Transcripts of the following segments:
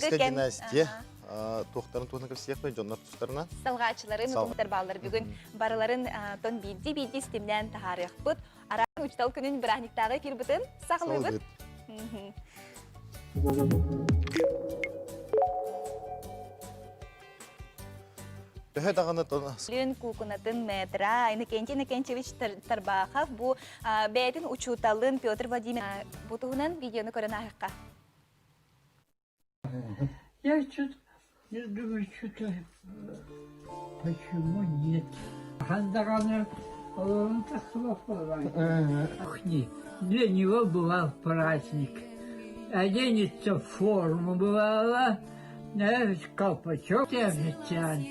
Династия. Тоқтарын туғанын көпсек пен жонлар тұстарына? Салғачыларын, ұтымтар балалар бүгін барыларын тон бейді стемнен тағарық бұд. Арағын ұчтал күнін бір ағниктағы кер бұтын сақылы бұд. Төхе дағаны тоны? Лен кукунатын метра, Иннокентьевич Тарбахов, бұл бәйтін ұчуталын Петр Владимир бұтығынан видеоны көрін ағыққа. Я думаю, что-то почему нет. Хандарана, он так для него бывал праздник. Оденется в форму бывало, колпачок официант.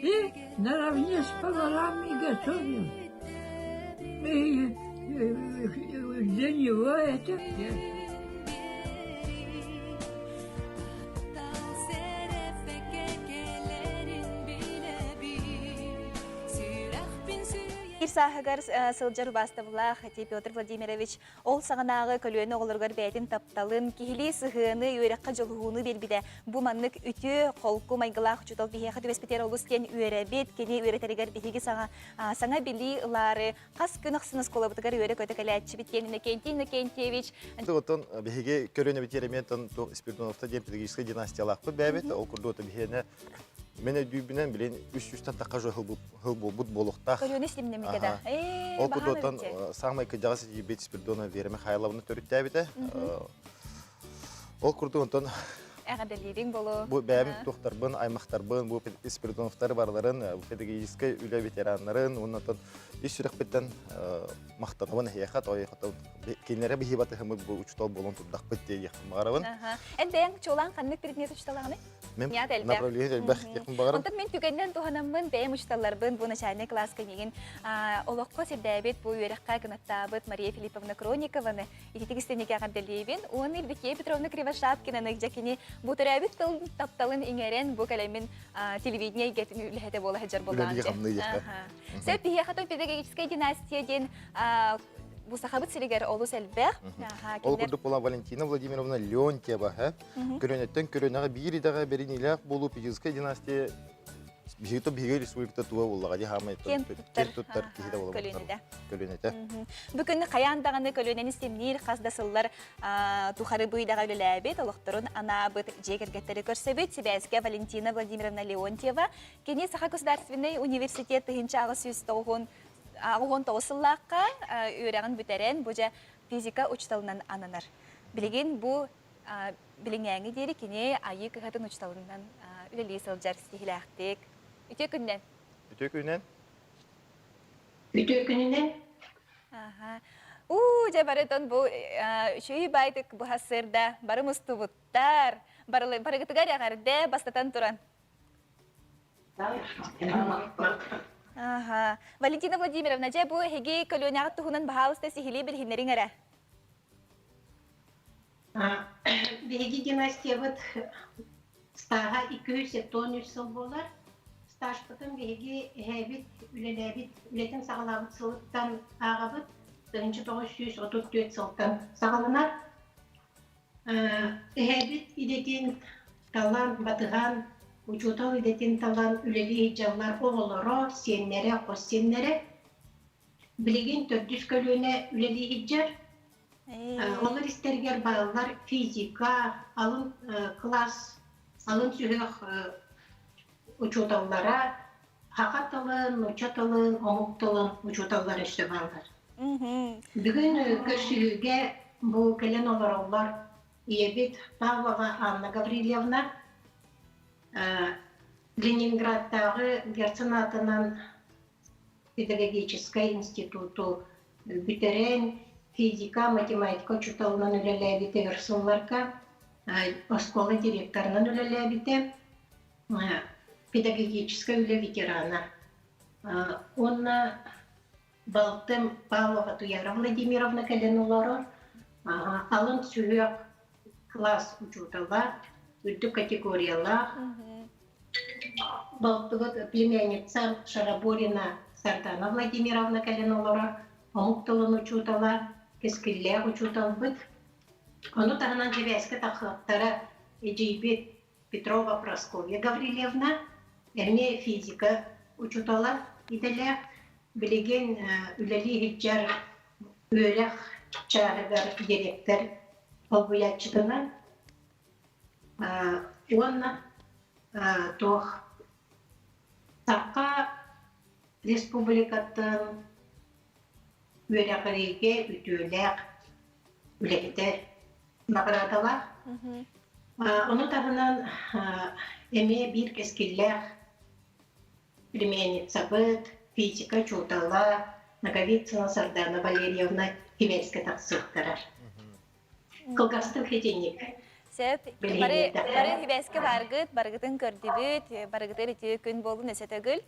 И наравне с поварами готовил. И для него это... Сахагар сылжар бастывла хати Петр Владимирович ол сағанағы көлөні олырғар бәйтін тапталын кихили сығыны үйрекқа жолғуыны белбіде. Бұ маннық үті қолқу майғылақ жұтал бейхеқі төбеспетер олыстен үйрәбет, кені үйретәрігер бейхеге саңа білі ұлары қас күн ақсыныз қолы бұтығар үйрек өті кәләтші біткен Иннокентьевич. Отын бейхеге көрөне бітеремен спиртоновта ден педагогическая династия лақпы бәбет, ол күрді оты бейхені Мен дүйбінен білен 300-тан таққа жой ғыл бұд болуқтақ. Көліні слімне мекеді? Ол күрдотан саңмай күдағасы ебет спирдона верімі қайлауыны төрітті әбіті. Ол күрдотан Әғадалерің болу. Бұл бәйім тоқтарбын, аймақтарбын, бұл спирдоновтар барларын, педагогическая үлі ветеранларын, оннан еш сүрек беттен мақтануын әйеқат, кейінлері бейбаты ғымы бұл ұчтал болуын тұдақ бітте С.К.Макаровын. Әнбәң чолан қаннық бірінет ұчталағыны? Мен направление әлбәқ екін бағарым. Онтан мен түгеннен туғанамын бәйім ұчталарбын бұл начальный класска деген олыққа сердәбет бұл үйеріққа күнаттабыт Мария Филипповна Кроникованы икетігістенеге ағардалейбін. Оны Евгения Петровна Кривошапкина жакені бұл түрәбет тапталын еңерен бұл кәлемін телевидение гетін үліхеті болы хәджар болғанчы. Сәп бейхатон педагогическая династия ден бұл сақабыт сілігер олу сәлбәқ. Ол күрдік болан Валентина ЛЕОНТЬЕВА. Көрінеттен көрінеға бір идағы берін иләқ болу педагогическая династия бейхеті бейге республикта туа болуға де хамай кер тұттар кейді болу көлінеті. Бүкінні қаяндағаны көлінені стемнер қаздасылар тухары бұйдаға өліләбет, олықтырын ана бұд жегергеттері көрсебет. Себәске Валентина ЛЕОНТЬЕВА кене Саха государственный университет тұхынша ағығын тоғысыллаққа үйрәғін бүтәрен бұжа физика ұчталынан ананар. Білеген бұл біліңәңі дері кене айы күхатын ұчталынан үлелі сылжар стихіләқтік. Үте күннен? Үте күннен? Үте күннен? Жабаретон бұл үші байтық бұхасырда бары мұстывыттар, барығытығар яғарды бастатан тұран. Валентина Владимировна, жа бұл хеге көлөнеғат тұхынан бағалысты сихилей бір хиннерин әрі? Беги династия бұд стаға 200-3 сыл болар. Стаж бұтын беги әбіт, үлетін сағалабыт сылыттан ағабыт 1934 сылттан сағалынар. Әбіт идетін талан батыған Учутал идетін талан үлелі жавлар оғылары, сеннері, қос сеннері. Білеген 400 көліне үлелі хиджар. Олар істергер балалар физика, алын класс, алын сүйек учуталлара, хақаталын, учаталын, омукталын учуталлар ішті балалар. Бүгін көрсүйіге бұл кәлен олар ебет Павлова Анна Гаврилевна Ленинградтағы Герценатынан педагогическая институту бітірен физика, математика учуталынан үлелі біте версуларка, школа директорынан үлелі біте педагогическая үле ветерана. Онна Балтым Павлова Туяра Владимировна кәлен олары алын сүйек класс учуталар, үлді категориялар. Балтывыд племянница Шарабрина Сардаана Владимировна Калиновара, Омукталын учутала, Кескилле учутал быт. Оны тағынан жевеске тақылықтары ежейбет Петрова Прасковья Гаврилевна, эми физика учутала иделе, билеген үлели хиджар үөрэх чарыгар директор солбуяаччытына, он тох Саққа республикатын үөрәғіреге үтүүләқ үләкетер нағырадала. Оны тағынан әме бір кескілләқ племенница быт, физика чутала, Ноговицына Сардаана Валерьевна Химельская тақсықтырар. Қылғастың хетенек. Сеп, бары хибеске баргытын көрдүбүт, баргытыр ити күн болу несетегül.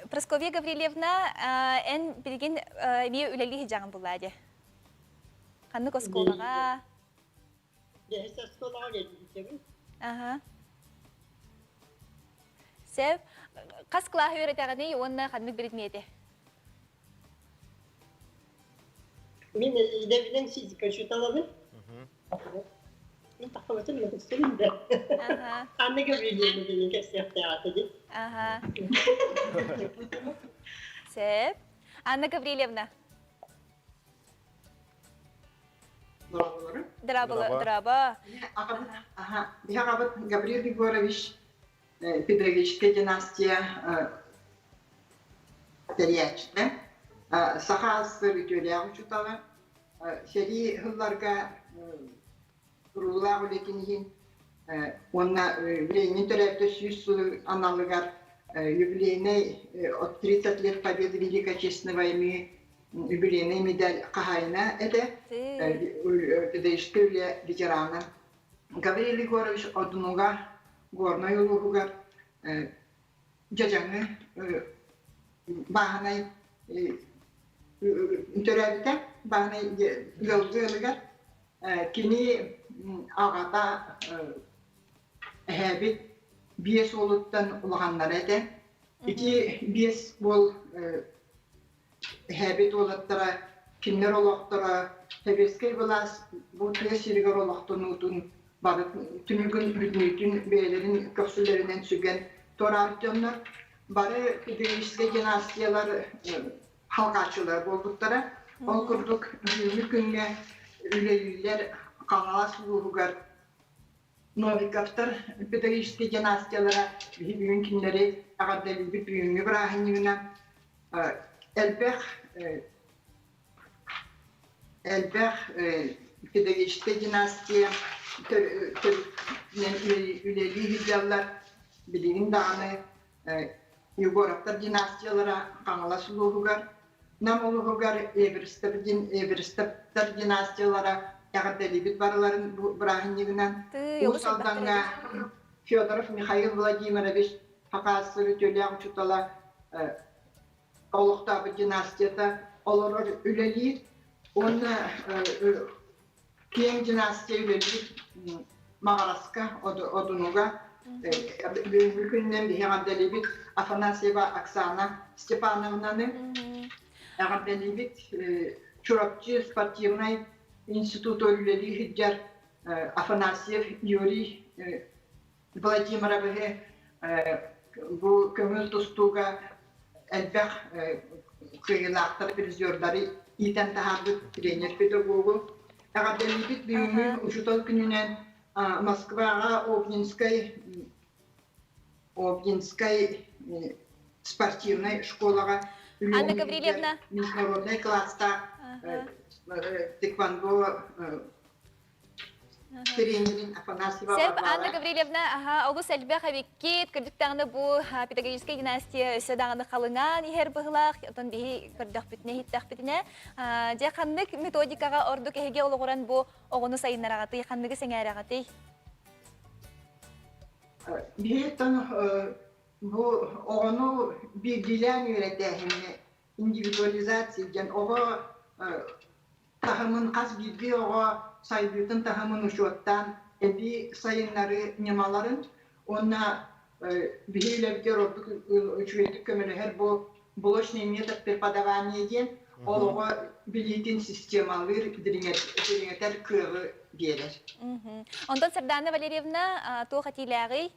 Прасковья Гаврилевна эн билген ми үлели хижагын булады. Канны косколага? Дехсе сколага келдим. Сеп, кас класс үйрөтөгөне онна канны билетмеди. Мен идебилен физика чуталабы. Мен тахтаватын мен тестелим де. Анна Гаврилевна деген кесиятты ди. Сеп, Анна Гаврилевна. Драба. Бихарабат Гавриил Егорович, педагогическая династия периячты. Сахасы ритуалия учутала. Сери хылларга рулар улекинин онна времени төрөптө сүйсү аналыгар юбилейный от 30 лет победы Великой Отечественной войны юбилейный медаль Кахайна это педагогическая ветерана Гавриил Егорович Одунуга горной улугар жажаңы баханай төрөптө баханай гөлдүлүгар кини ағата әбет бес олыттан ұлғандар әді. Ити бес бол әбет олыттара, кимнер олықтара, әбескей болас, бұл тәсірігер олықтын ұтын, бары түнігін үдінетін бәйлерін көпсілерінен сүген торартынлар, бары педагогический династиялар халқачылар болдықтара. Ол күрдік мүмкінге үлелілер Канала слугар Новиковтар педагогические династиялара бүгүн киндери агадали бүтүнгө брахинина элбех педагогическая династия үлели хижаллар билигин даганы Югоровтар династиялара Канала слугар намолугар эберстептар династиялара Ягодали бит барыларын брахинигинен Усалданга Федоров Михаил Владимирович Хакасы ритуалия учутала Олуктабы династията олар үлели оны кең династия үлели Магараска Одунуга бүгүннен Ягодали бит Афанасьева Оксана Степановнаны Ягодали бит Чурапчы спортивный Институт Олюлели Хиджар Афанасьев Юрий Владимирове bu kömür tustuğa elbette kıyılaktır prizörleri iten tahabbüt trener pedagogu. Akademik büyümü uçutal gününden Moskva'ya Обнинской спортивной школага Анна Гаврилевна международный класста тэквондо тренерин Афанасьева. Сеп Анна Гаврилевна, огу сәлбе хабеккет кырдыктагында бу педагогическая династия өсөдагында калынган ихер быгылак, отон бихи кырдык бүтне хиттак бүтне. Же кандык методикага ордук эге ологоран бу огону сайыннарагаты, кандыгы сеңәрагаты. Бихеттен бу огону билгилен үйрәтәһемне индивидуализация дигән ого тахымын каз билги ого сайбытын тахымын ушуаттан эби сайыннары немаларын онна бихилевдер ордук учуетик көмөлөһөр бу булочный метод преподавания ден Oloğa bildiğin sistemalar diringer kığı gelir. Ondan Sardana Valerievna tuğatilağı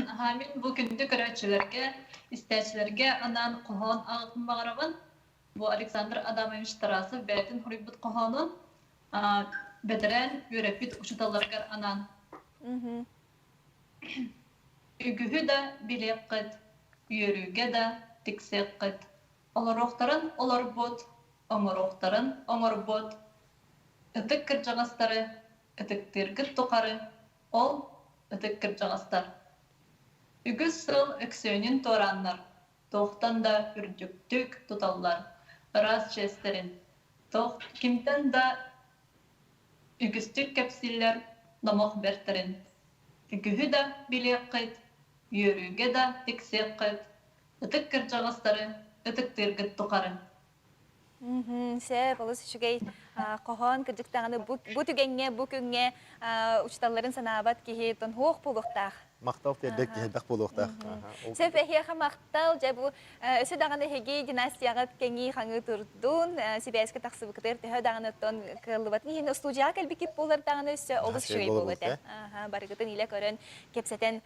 Hamil bu günde görevçilerge, isterçilerge anan kohon ağıtın bağırabın. Bu Alexander Adamovich tarası Bertin Huribut kohonun bederen yürepit uçutalargar anan. Ügühü de bilek kıt, yürüge de tiksek kıt. Oloroğtarın olor bot, oŋoroğtarın oŋor bot. Itık kırcağızları, ıtık tirgit tokarı, ol ıtık kırcağızlar. Ügüz sıl öksöğünün toranlar, toğtan da ürdüktük tutallar, ıraz çesterin. Toğ kimden da ügüstük kepsiller, namoq berterin. Ügühü de bilek kıt, yürüge de tiksek kıt, ıtık kırcağızları, ıtık tirgit tokarı. Sep, olası şugay kohon kırcıktağını bu tügenge, bu künge uçtalların sanabat ki ton hoğ puluqtağ. Мактал тердек киһидак болуктак. Сеп эхиха мактал жабу өсө даганы хеги династияга кеңи хаңы турдун сибэске таксыбыктер төхө даганы тон кылыбат ин студияга келбики болар даганы өсө олус шуй болот. Барыгытын иле көрөн кепсетен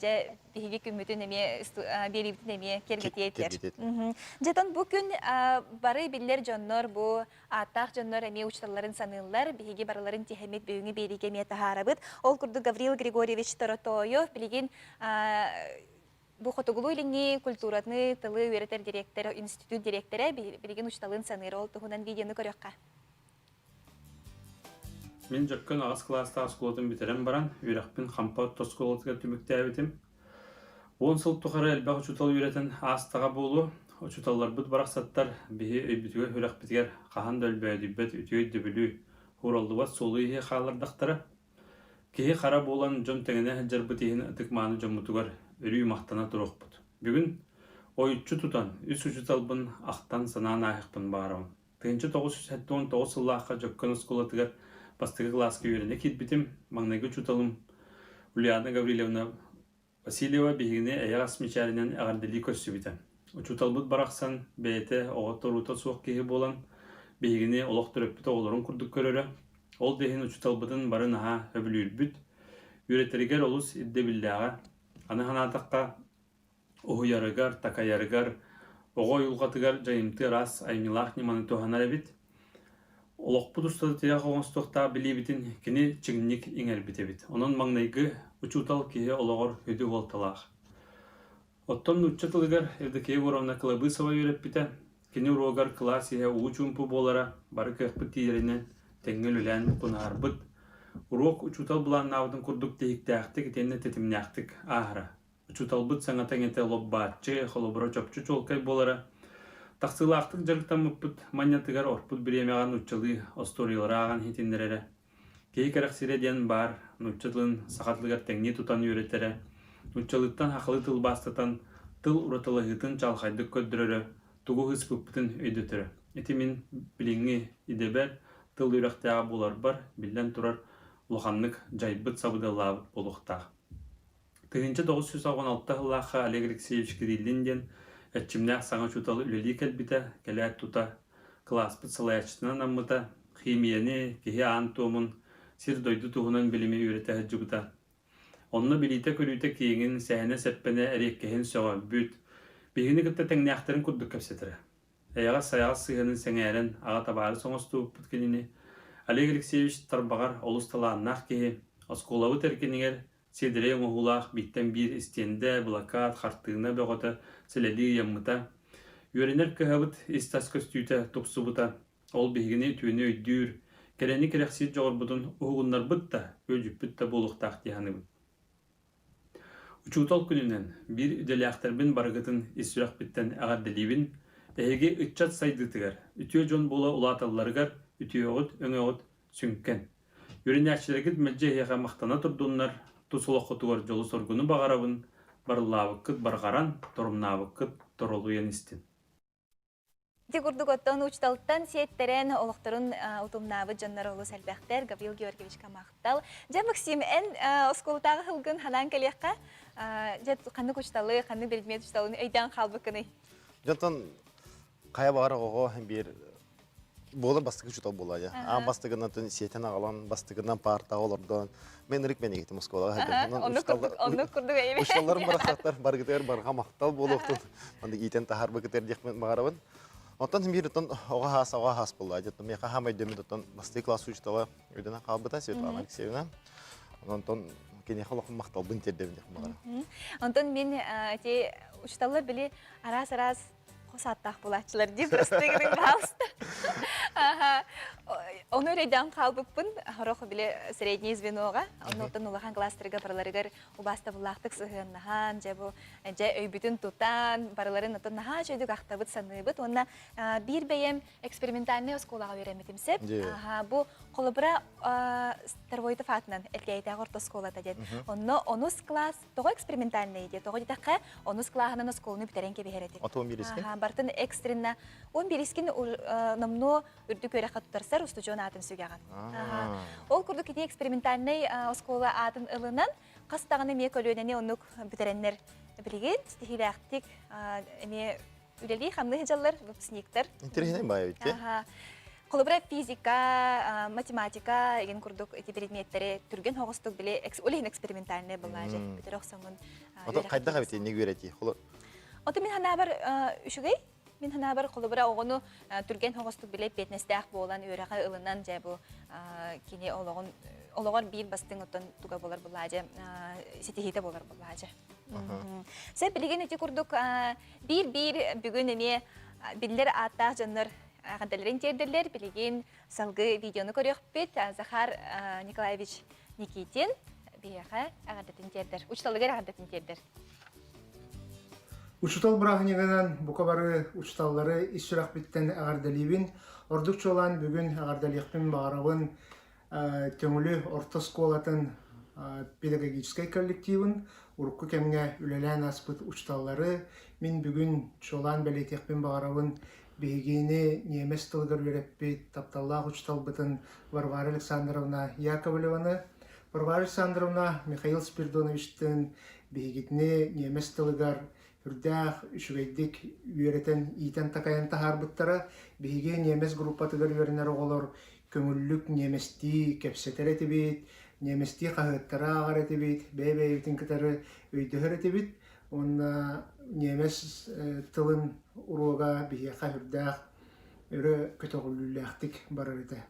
же биги күмүтүн эме берибитин эме кергетиеттер. Жетон бу күн бары биллер жоннор бу атак жоннор эме учталларын саныылар биги бараларын техемет бөгүңү бериге мета харабыт. Ол курду Гавриил Григорьевич Торотоев билигин бу хотогулу илинги культуратны тылы үөретер директора институт директоры билигин учталын саныыры ол тухунан видеону көрөкка. Мен жаккан ағыз класста асколотын битерен баран, үйрақпен қампа тосколотыға түмікті әбетім. 10 сыл тұқары әлбақ ұчутал үйретін астаға болу, ұчуталар бұд барақсаттар бігі өйбітіге үйрақ бітігер қахан дөлбәді бәт үтіге дөбілі хуралдыбат солы ие қалардақтары. Кеге қара болан жом тәңіне жар бітігін ұтық маны жомутығар үрі мақтана тұруқ бұд. Бүгін ойытчы тұтан, үс ұчуталбын ақтан санан аяқпын бағарауын. 1979 сыллаққа жаккан асколотығар Бастығы класска үйрене кетбітім, маңнайғы чуталым Лилиана Гаврилевна Васильева бігіне әйағас мечарінен ағардылы көсі біті. Чуталбыт барақсан бәйті оғатты рута суық кейі болан бігіне олық түріппіті оларын күрдік көрері. Ол дейін чуталбытын барын аға өбілі үлбіт. Үйретерігер олыс идде білдіға. Аны-ханатаққа оғы ярығар, така ярығар, оғы ұлғатығар жайымты рас аймилақ неманы тоғанар әбіт. Олоқпы тұстады тияқ оғынстықта білебітін кені чігіннік еңер бітебіт. Оның маңнайғы ұчутал кейі олығыр өді олталақ. Оттон ұчатылығар евдекей оравна Кылабысова үйреп біті. Кені ұруағар класс еге ұғычумпы болара бары кәқпі тиерінен тәңгіл үлән құнағар бұд. Ұруақ ұчутал бұлан нағыдың күрдік дейіктәқтік етені тетімнәқтік ағыра. Ұчутал бұд саңа тәңеті лоббаатчы, холобыра чопчы чолкай болара. Тақсылақтық жарықтан мұппыт маньятығар орпыт біремеған ұтчылы осториялары аған хетіндерері. Кей кәріқсіреден бар, ұтчылын сақатлығар тәңне тұтан үйретері, ұтчылыттан хақылы тыл бастатан тыл ұратылығытын чалқайдық көддірері, тұғы ғыз пүппітін өйдетірі. Етімен біліңі идебәр тыл үйрақтаға болар бар, білден тұрар лұханлық жайбыт сабыдалабыт болуқтақ. 1916 жыллаққа Олег Алексеевич Кириллинден Әтчімнәқ саңа чуталы үлелі кәлбіті, кәләт тұта, класпыт сылаячтынан аммыта, химияны, кеге аң томын, сир дойды тұғынан біліме үйреті әджібіта. Онны білейті көрүйті кейіңін сәйіне сәппені әреккеген сөға бүт, бігіні күтті тәңнәқтарын күрдік көпсетірі. Әяға саяға сығының сәңәрін, аға табары соңысты өппіткеніне, Олег Алексеевич тарбағар олысталаннақ кеге, осколавы тәркенігер, седірей оңғылақ биттен бір істенді, блокад, қартығына бөғыты, сәләді яммыта. Үйренер көхабыт истас көстүйті тұпсыбыта, ол бігіне түйіне өйдүйір, кәрәні керексіз жоғыр бұдын ұғынлар бұтта, өжіп бұтта болуқтақ дейханы бұд. Учутал күнінен бір үделяқтарбын барғытын исүрақ біттен ағар дәлейбін, әйге үтчат сайдытығар, үтіе жон бола ұлаталларығар, үтіе оғыт, өңе оғыт сүнкен. Үйренәкшілергіт мәлже еға мақтана тұрдыңлар, Тусулаққы туғар жолы соргуны бағарабын, барылабыққыт барғаран, торымнабыққыт торолуян істен. Тегурдук оттон учталттан сиеттерен олықтырын утумнабы жаннар олы сәлбәқтер Гавриил Георгиевич Камақтал. Жа Максим, ән осколтағы хылгын хадан кәлеққа, жа қанды учталы, қанды предмет учталыны өйден қалбықыны? Жантан кая бара ого бир болар бастыгы чутал болая. А бастыгынан төн сетен агалан бастыгынан парта олордон. Мен рик мен кетим Москвага. Онны курдук эйме. Ушалларым барасаттар баргытер барга мактал болуктун. Анда итен тахар быгытер декмен магарабын. Онтан бир тон ога хас болая. Мен хамай демен тон бастыгы класс учтала. Өдөнө калбыта Светлана Алексеевна. Онтон кене халык мактал бынтер деп магара. Онтон мен те учталар били арас саттах булачылар дип простыгын балстыр. Оны рейдан калбыппын, хорох биле средний звенога, онтон улахан кластерга бараларыгар убаста булактык сыгыннахан, жабу өйбүтүн тутан, бараларын отон наха жойдук актабыт саныбыт, онна бир бейем экспериментальный школага беремитимсеп. Бу колубра Старвойтов атынан элтейте орто школата дед. Онно онус класс того экспериментальный дед, того дитакка онус клаһынан школны битеренке бехеретик. Бартын экстренно он бирискин намно үрдү көрө каттарсар устужон атын сүгөгөн. Ол курду кини экспериментальный школа атын ылынан кастаганы ме көлөнөне онук битереннер билген стихилактик эме үлели хамны жаллар выпускниктер. Интересный байбит. Колубра физика, математика еген курдук эти предметтери түрген хогостук биле улен экспериментальный булажы. Битерок соңун. Ото кайдага бите не көрөти. Ото мен ханабар үшүгей, мен ханабар колубра огону түрген хогостук биле бетнестеак болан өрага ылынан жабу кини ологор бир бастың отон туга болар булажы, сетихите болар булажы. Се билеген эти курдук бир бүгүн эме биллер аттаа жаннар агадаларын тердерлер билеген салгы видеону көрөкпүт Захар Николаевич Никитин бияха агадатын тердер. Учталыгар агадатын тердер. Учтал брахнигынан букабары учталлары исүрак биттен агардалибин ордук чолан бүгүн агардалыктын баарабын төңүлү орто школатын педагогический коллективин урукку кемге үлелен аспыт учталлары мен бүгүн чолан белетекпин баарабын бегени немес тылгыр береппит тапталлах учталбытын Варвара Александровна Яковлеваны, Варвара Александровна Михаил Спиридоновичтин бегитне немес тылгар үрдәх үшүгейдик үйрәтен итен такаян тахарбыттара беге немес группатыгар үйрәнер оголор көңүллүк немести кепсетер этибит, немести кагыттара агар этибит, бебейтин кытары өйдөһөр этибит. Онна немес тылын урога бие үрдәх өрө көтөгүллүләхтик барар эте.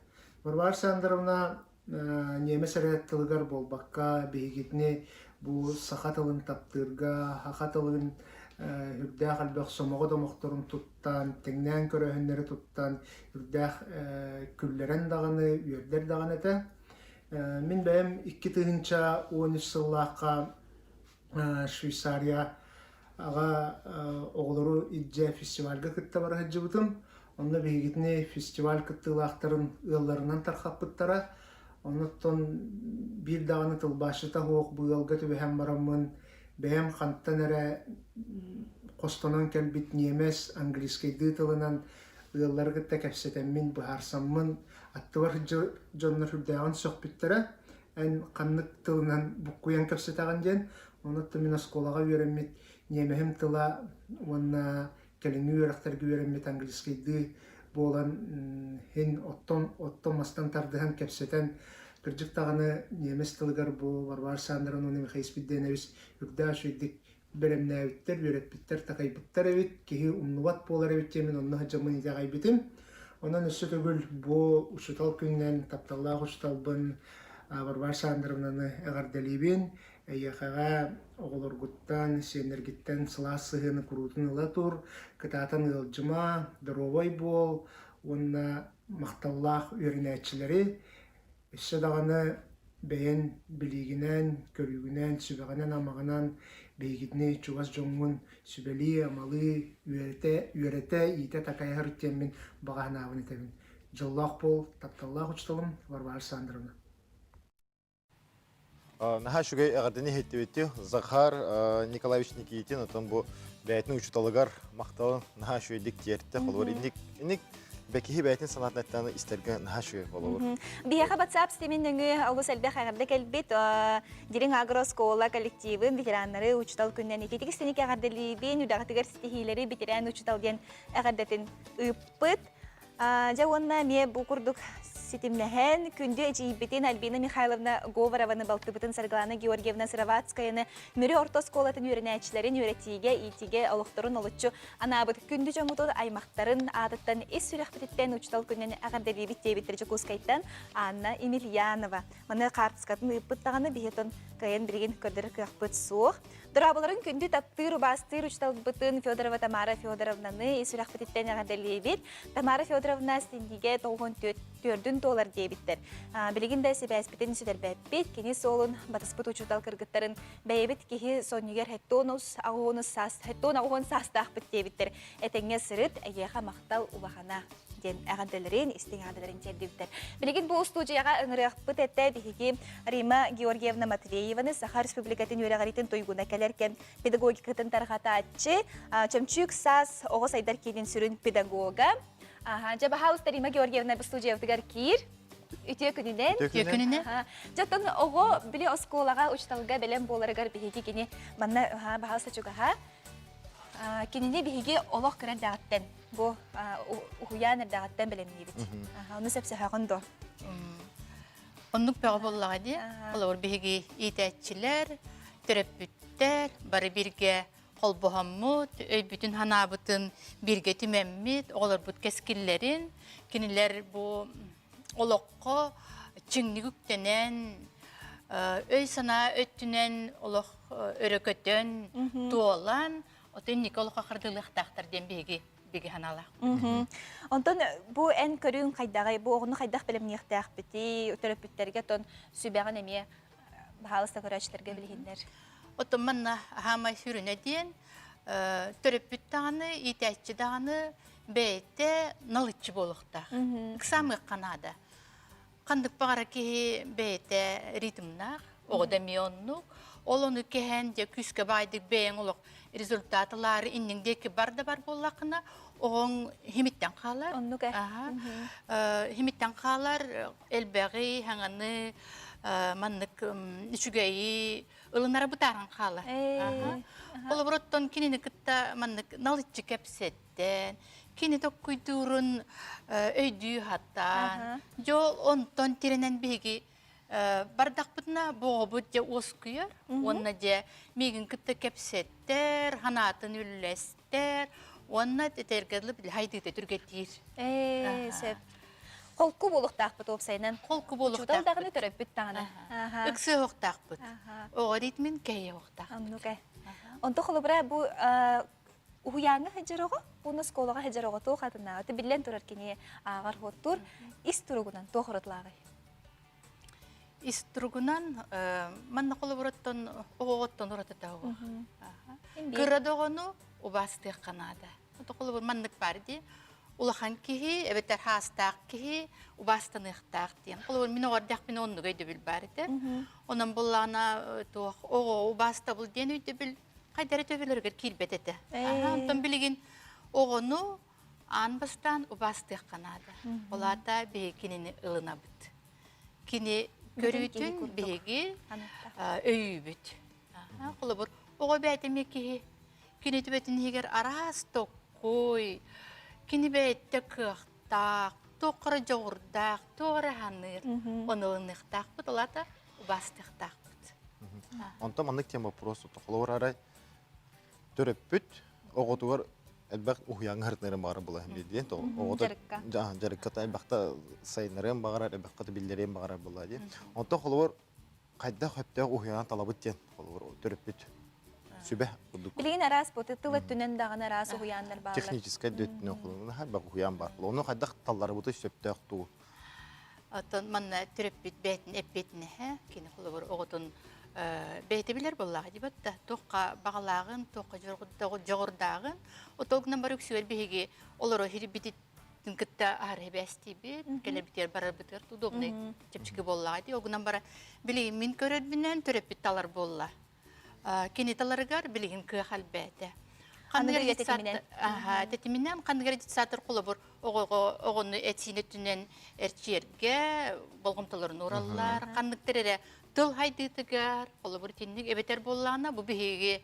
Варвара Александровна немес әрет тылгар болбакка бегитне бу саха тылын таптырга, хаха тылын үрдәх албак сомого домокторун туттан, теңнән көрөһөннәре туттан, үрдәх күлләрен даганы, үйөрдер даганы эте. Мин бәем 2-нча 13 сыллакка Швейцария ага оголору идже фестивальга кытта бара хаджыбытым. Онда бегитне фестиваль кыттылактарын ылларынан тархаппыттара. Онуттон бир даганы тылбашыта хоок быалга төбөһәм бараммын. Бәем ханттан эре костонон келбит немес английский тылынан ыллар кытта кепсетеммин быһарсаммын. Аттыбар жоннор хүрдәгән сөхбиттера. Эн каннык тылынан буккуян кепсетаган ден. Онутта мен школага үйренмет немехим тыла онна келеңи үйрәктәргә үйренмет английский болан хен оттон мастан тардыган кепсетен кырҗык таганы немес тылгар бу Варвара Александровна Михаил Спиридонович үрдәш идик беремнәвиттер үйрәтпиттер такайбыттар бит ки умнубат болар бит мен онны хаҗамын идагай битим. Онан өсө түгел бу ушутал күннән тапталлах ушуталбын Варвара Александровнаны агардалибин яхага оголоргуттан сенергиттен сыласыгыны курутун ылатур кытаатан ылжыма дровой бол онна макталлах үөрэнээччилери эссе даганы бэйен билигинен көрүүгүнен сүбэгенен амагынан бейгитне чугас жоңун сүбели амалы үйрете ите такайхар теммин баганаабын этемин жыллах бол тапталлах учталым Варвара Александровна. Наха шугай агардыны хеттебетти Захар Николаевич Никитин отон бу бәйтне учталыгар мактал наха шуйдик терте холор инник бәкеһи бәйтин санатлаттаны истерге нахашы болор. Биһәгә WhatsApp стиминнәңе алыс әлбә хәгәрдә кәлбит дирин агроскола коллективын ветераннары учтал күннән итетик стеник агардели бен үдәгәтегәр стихиләре ветеран учтал дигән агардатын ыппыт. Жауанна ме бу курдук ситимнәһән күндә җибетен Альбина Михайловна Говорованы балтыбытын Саргалана Георгиевна Сыраватскаяны мөре ортосколатын үөрэнээччиләрен үөрәтиге итиге алыктырын олуччу анабыт күндә җоңуту аймактарын адаттан эс сүрәхбиттен учтал күннән агардели биттебиттер Жокускайттан Анна Емельянова. Маны картскатын ыппыттаганы бихетон кайын бирген көрдер кыяқпыт суох. Дорабаларын күнді таптыр бастыр учтал бытын Федорова Тамара Федоровнаны эс сүрәхбиттен агардели бит. Тамара Федоровна стендиге $4 дебиттер. Билигинде себәс битен сүдер бәппет, кене солын батыспыт учутал кыргыттарын бәйбит кихи соннигер хеттонус агонус сас, хеттон агон састах бит дебиттер. Этеңе сырыт әйеха мактал улахана ден агаделерин истин агаделерин дебиттер. Билигин бу студияга ыңырыакпыт этте биһиги Римма Георгиевна Матвееваны Саха Республикатын юрәгаритен тойгуна келеркен педагогикатын тархатаачы, чөмчүк сас огос айдар кенен сүрүн педагога. Жаба хаус Римма Георгиевна студия өтігер кир. Үтіе күнінен. Жаттан оғы білі осколаға учталға бәлем боларығар бігі кені манна бағауса чугаға. Кеніне бігі олық кірер дағаттен. Бұл ұхуяныр дағаттен бәлем ебет. Оны сөпсі хағынды. Оннық бәғы болуға де, олар бігі итәтчілер, түріппіттер, бары бірге Қолбұғаммыт, өйбүтін ханабытын бірге түмәммет, олар бұд кәскілерін, кенілер бұл олыққы чыңнігіктенен, өй сана өттінен олық өрекөтін туолан, отыннекі олыққа қырдылықтақтардан беге ханалақ. Онтон бұл ән көрін қайдағай, бұл оғыны қайдақ білім неқтәқ біті, өтіріпіттерге тон сөбәғын әме бағалыста көрәчілерге білгендер. Отын манна хама сүріне дейін түріппіт дағаны, итәтчі дағаны бәйті налытчы болуқта. Қысамы қанада. Қандық бағара кеге бәйті ритмнақ, оғыда мионнық. Ол оны кеген де күске байдық бәйін олық результатылары инніңдекі барда бар болақына, оғын химиттен қалар. Химиттен қалар әлбәғи, хаңаны, маннык үчүгәйи ылынары бутаран қалы. Ол бұрыттан кенені кітта маннык налытчы кәпсеттен, кені ток күйдурын өйдүй хаттан, жол онтон тиренен беги бардақ бұдына боғы бұд же ос күйер, онна же мегін кітті кәпсеттер, ханатын үллестер, онна тетергерлі біл хайдыды түргеттер. Сөп. Қолқы болуқтақ бұд опсайынан? Қолқы болуқтақ бұд. Чудалдағыны түріп бүт тағына? Үксі оқтақ бұд. Оғы ритмін кәйе оқтақ. Онты қолы бұра бұл ұяңы хәджер оғы? Бұны сколаға хәджер оғы тоқ атына. Өті білен тұрар кене ағар ғоттур. Ис тұрығынан тоқ ұрытлағы? Ис тұрығынан манна қолы бұраттан оғыттан ұраттағы. Кырады оғыны ұбастық қанады. Өті қолы бұр маннық барды. Улахан кихи, эбетер хастақ кихи, убастанықтақ дейін. Ол мен оғардақ мен онны көйді біл барды. Онын бұллана оғы убаста бұл ден өйді біл, қайдары төбелергер келбет еті. Онтан білген оғыны анбастан убастық қанады. Оларда бейі кенені ылына бұд. Кені көрүйтін бейге өйі бұд. Қолы бұр, оғы бәйтіме кихи, кені төбетін егер арас тоққой, кені бәйтті қықтақ, тоқыры жоғырдақ, тоғыры ханыр, онылынықтақ бұд, оларда убастықтақ бұд. Онта мандық тема просто тоқылауыр арай түріп бүт, оғытуғар әлбәқ ұхияңы ғыртнерін бағара бұла әмдейден. Жарыққата әлбәқта сайынырын бағара, әлбәққата білдерін бағара бұла дейін. Онта қолауыр қайда қөптәқ ұхияңы талабыт дейін, түріп бүт. Билигин арас боты тылы түнен дағын арас ұғыянлар бағылар. Техническай дөттін оқылуына бақ ұғыян бар. Оны қайдақ таллары бұты сөптәқ туы. Отын манна түріп бүт бәйтін әппетіне, кені қолы бір оғытын бәйті білер боллағы дебатта. Тоққа бағалағын, тоққа жоғырдағын. Отолғынан бар өксуер бейге олары хири бітеттін күтті ары бәсті бет, кәлер бітер барар бітер, тұдығыны чепчігі боллағы де. Оғынан бара білейін мен көрер бінен түріп бүт талар болла. Кенеталарыгар билигин кыахал бәді. Тетиминен кандыгар сатыр кулабыр огону этинетүнен эрчерге болгомтолорун ураллар кандыктырere тыл хайдытыгар кулабыр тинник эбетер боллана бу биһиги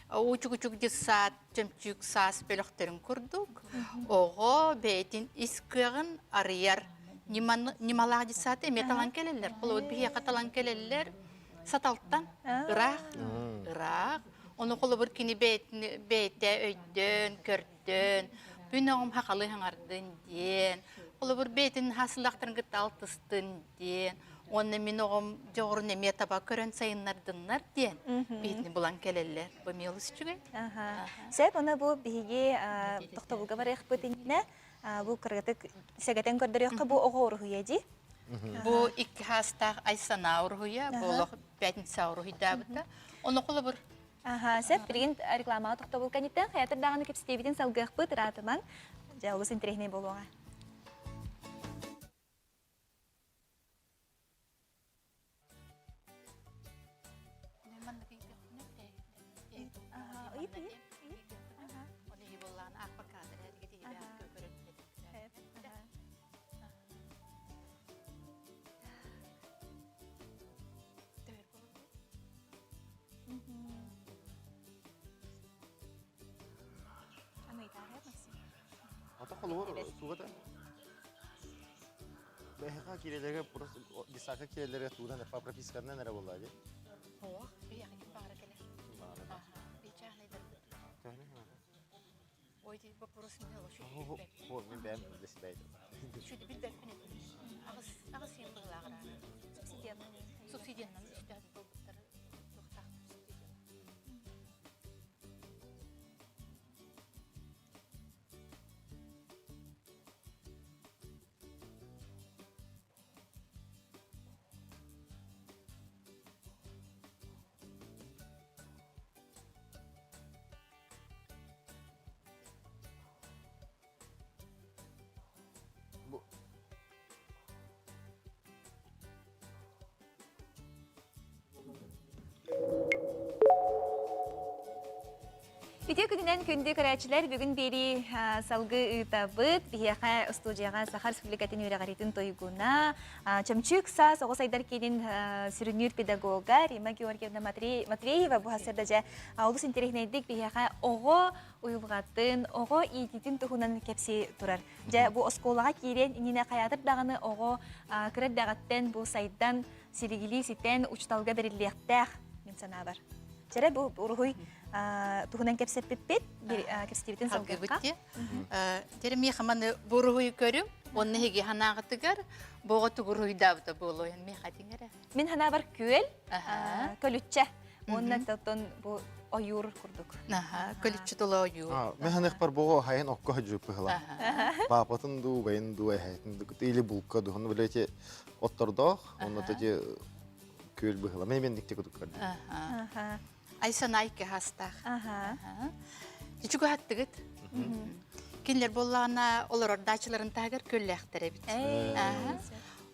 учук дисат жемчүк сас белөхтерин курдук ого бетин искыгын арыяр нималаа дисат металан келелер кулабыр биһи каталан келелер саталттан ырак onu kulu kini bete öydün, kördün, bünağım hakalı hanardın diyen, kulu betin hasılaktırın gıt altыстın diyen, onu minağım çoğurun eme taba körün sayınlardınlar diyen, betini bulan keleller, bu miyolus çünkü. Sep, ona bu bihigi doktor var ekbetine, bu kırgıtık segaten kördürüyüqe bu oğu uruhuyacı. Bu iki hasta aysana uruhuya, bu 5 uruhuyda bıta, onu kulu Sep, bilgin reklama doktor bulkan itten, hayatır dağını kepsitebitin salgıqbı tıratımın, jauh sinterehne boluğa. Ata kolu suğada. Beyha kirelerge burası disaka kirelerge tuğdan da propiskandan nere bolladı? Oh, bir yakın para kele. Bir çağlaydı. Oy değil bu burası ne olur? Oh, ben desibeydim. Şu bir derpine. Ağız yıldırlar. Subsidiyanın işte bu Video gününden kündü karaçılar bugün beri salgı ıtabıt, bihiyaqa studiyaga Sakar Respublikatin Üreğaritin toyguna, çamçuk sas, oğuz aydarkenin sürünür pedagoga, Rimma Georgievna Matveyeeva bu hasırdaca olus interehnedik bihiyaqa oğu uyulgatın, oğu iititin tuhunan kepsi turar. Bu oskolağa kiren inine kayatır dağını oğu kırar dağıtten bu saydan sirigili sitten uçtalga beriliyakta min sana var. Jere bu uruhuy tuhunan kepsepipit kepsetibitin salgıqa. Terimi xamanı buruhuy körüm, onu hegi hanağıtıgar, boğa tuguruhuy davda bolu yani mi xatingere. Min hana var köl, kölütçe. Onunla tatton bu oyur kurduk. Kölütçe dolu oyur. Mehanek par boğa hayın okka hacıp hıla. Papatın du, bayın du, ehaytın du, ili bulka du, onu böyle otturduk, onu da köl bıhıla. Ben dikte kuduk kardım. Aysan ayke hasta. Çünkü hattıgıt. Kinler bollağına olur ordaçıların tağır köllektere bit.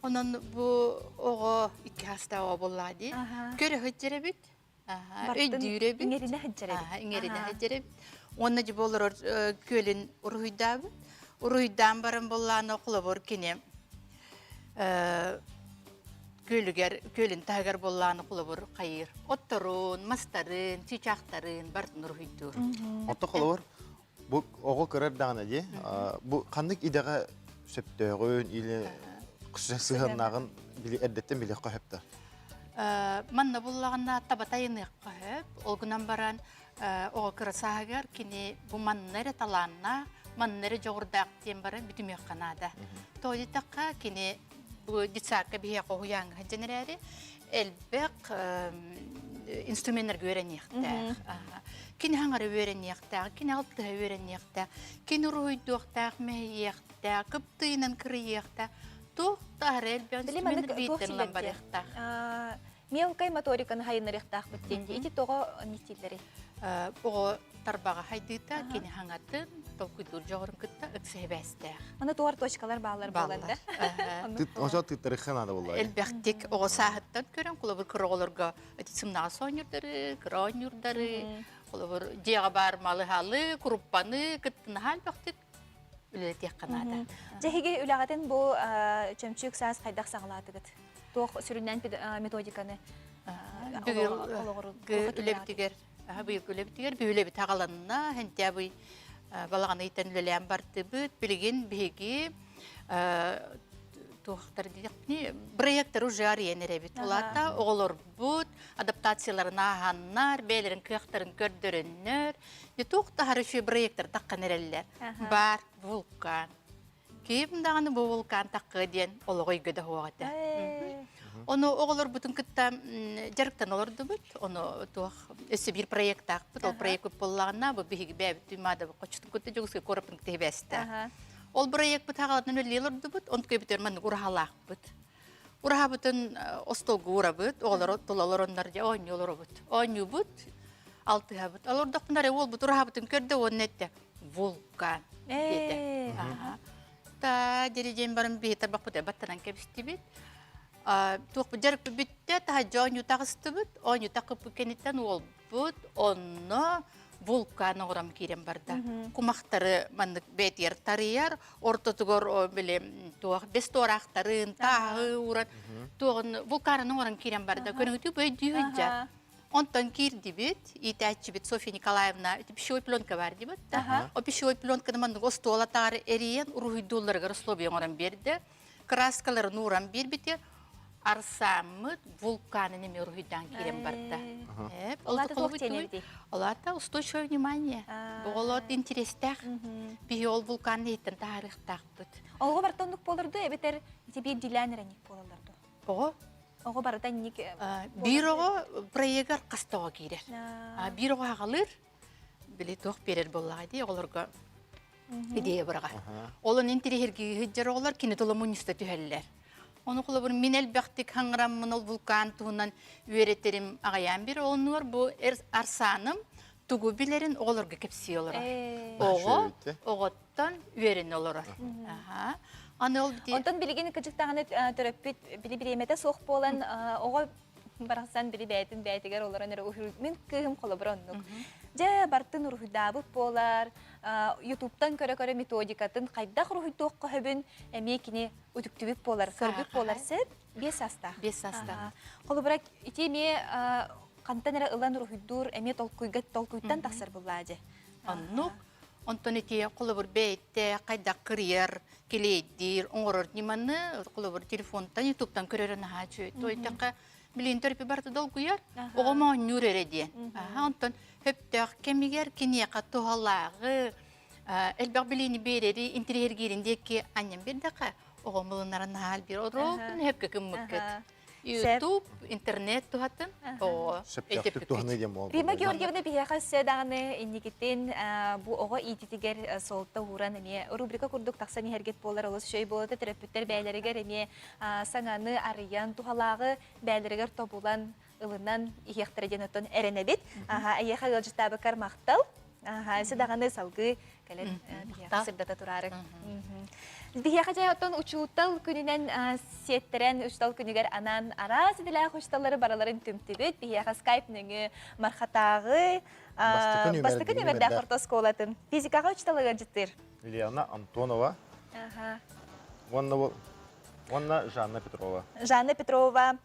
Onun bu oğu iki hasta oğu bolladı. Köre hıccere bit. Öydüre bit. İngerine hıccere bit. İngerine hıccere bit. Onun gibi olur kölün uruhuyda bit. Uruhuydan barın bollağına okula bor kine. Kölün tağır bollağını kulabur kayır. Ottorun, mastarın, çiçaktarın, bartın ruhuydur. Otta kulabur, bu oğu kırar dağına diye, bu kandık idağa söptüğün ili kısa sığınağın eddetten bile kahepte. Manna bollağına tabatayını kahep, olgunan baran oğu kıra sağır kini bu mannere talanna, mannere çoğurdağ diyen baran bütün yakkanada. Toydu takka kini bu ditsaka bihe qohuyan generali elbek instrumentler göreniyakta. Kin hangar öğreniyakta, kin altı öğreniyakta, kin ruhuyduqta, mehiyakta, kıptıyla kırıyakta. Tuh tahrel bir instrumentler biten lambariyakta. Miyavkay motorikanı hayınlarıyakta bittendi. İti toğu nitilleri. O tarbağa haydıyta, kin hangatın, tolkuydur joğurun kıtta öksehbestek. Ona tuğar toşkalar bağlar bağlardı. Oca tıtırıqın adı bollay. Elbektik o sahattan kören kulabır kıroğlarga sımnağı soğanyurdarı, kıroğanyurdarı, Қолыбыр жеға бармалы халы, группаны, кыттыны хал бақтық, үлелетек қанада. Жахиге үлағатын бұл чөмчік саас қайдақ сағылатығыд? Тоқ сүрінен методиканы үлебітігер, бүйлебі тағаланына, хэнтя бұй балағаны итен үлелен барды бұд, білген бігі проекттер уже аренеребит. Олата оғылыр бұд, адаптацияларына ағаннар, бәйлерін күйақтарын көрдіріннер. Тоқта харышуй проекттер таққан әрелер. Бар вулкан. Кейімдағаны бұл вулкан таққы ден олығой көді хоғады. Оны оғылыр бұтын күтті жарықтан олырды бұд. Оны өсі бір проект тақ бұд. Ол проект көп болағына бұл бігі бәбі түймады бұд. Қочытын күтті жүгісі көріпін күтті бәсті. Ол проект бұд ағаладын өлелерді бұд. Оны көбітер мәнді ұрағалақ бұд. Ұрға бұтын остолғы ұра бұд. Оғылыр толалыр онларды ойны олыр бұд. Ойны бұд. Алтыға бұд. Ал ордақпындары ол бұд ұрға бұтын көрді оны әтті. Вулкан деді. Та дережен барын бейтар бақ бұд. Баттанан кәбісті бет. Туқ бұд жарық бұд бітті. Таға жауын ютағысты бұд. Ойын ютақы бүкенеттен ол бұд. Оны вулканы орам керем барда. Кумақтары мандық бәтер тарияр, ортотығыр бес торақтарын, тағы уран, вулканының орам керем барда. Көріңіті бөйді өйджа. Онтан керді бет, итәтші бет Софья Николаевна, пищевой пленка бар дебет. О пищевой пленканы мандық остола тағары әрейен, ұрғыйдуларға рыслобиен орам берді. Краскаларын орам бербетер. Арсамыд вулканы неме ұрғыйдан керем барда. Олаты тоқ тенерді? Олаты устойчивое внимание. Бұғылот интерестәқ. Бейі ол вулканы еттен тарихтақ бұд. Олғы бартандық болырды, әбетер бір диләнерәнік болылырды. Оғы? Оғы барыдан нек... Bir оғы проегар қастауға керер. Bir оғы ағалыр, біле тоқ берер болаға дей, оларға идея бұраға. Олон интерегерге хүджер оғылар кені толы мұнисті түйәлілер. Оны қолы бір мен әлбәқтік хаңырамын ол вулкан туынан үйереттерім ағаян бір. Оны бар бұл арсаным тұғы білерін оларға кепсей олар. Оғыттан үйерін олар. Онтан білген күчіктағаны түріппет білі-білеметі соқ болан оға барақсан білі бәйтін бәйтігер оларын мен күйім қолы бір онық. Жа бартын ұрғыдабы болар, ютубтан көрі-көрі методикатын қайдақ ұрғыдуқ қөбін әмекіне үтіктібік болар, көрбік болар сәп 5 аста. 5 аста. Қолы бұрақ ите ме қантан әрі ұлан ұрғыдур әме толқүйттан тақсар бұлады. Аннық, онтан ете қолы бір бәйтті қайдақ кірер, келейдер, оңғырыр неманы қолы бір телефонтан, ютубтан көрерін ғачы. Билин төрпі барды дол күйер, оғыма нүр әреден. Онтан хөптәқ кемігер кенеқа туғалағы, әлбәқ біліні берері, интерьергеріндекі аннен бердіға, оғымылынарын хал бір орын, хөпкі кім мүккет. YouTube, интернет туғатын. Сөптәқтік туғаны дем ол. Римма Георгиевна бияқас дағаны иннекеттен бұ оға ититігер солтта ұран әме рубрика күрдік тақсаны әргет болар олыс шөй болады терапевттер бәйлерігер әме саңаны арыян туғалағы бәйлерігер тобулан ылынан иектірден өттен әренебет. Әйеқа ғылжыстабы кармақтал. Әсі дағаны салғы кәлін сырдата тұрары. Бияқа жай оттан учуутал күнінен сеттерен үштал күнігер анан арас еділі ұшталары бараларын түмтібіт. Бияқа скайп нүңі мархатағы бастықы нөмерді ақыртас қолатын. Физикаға үшталыға жыттыр. Лилиана АНТОНОВА. Онна Жанна ПЕТРОВА. Жанна ПЕТРОВА.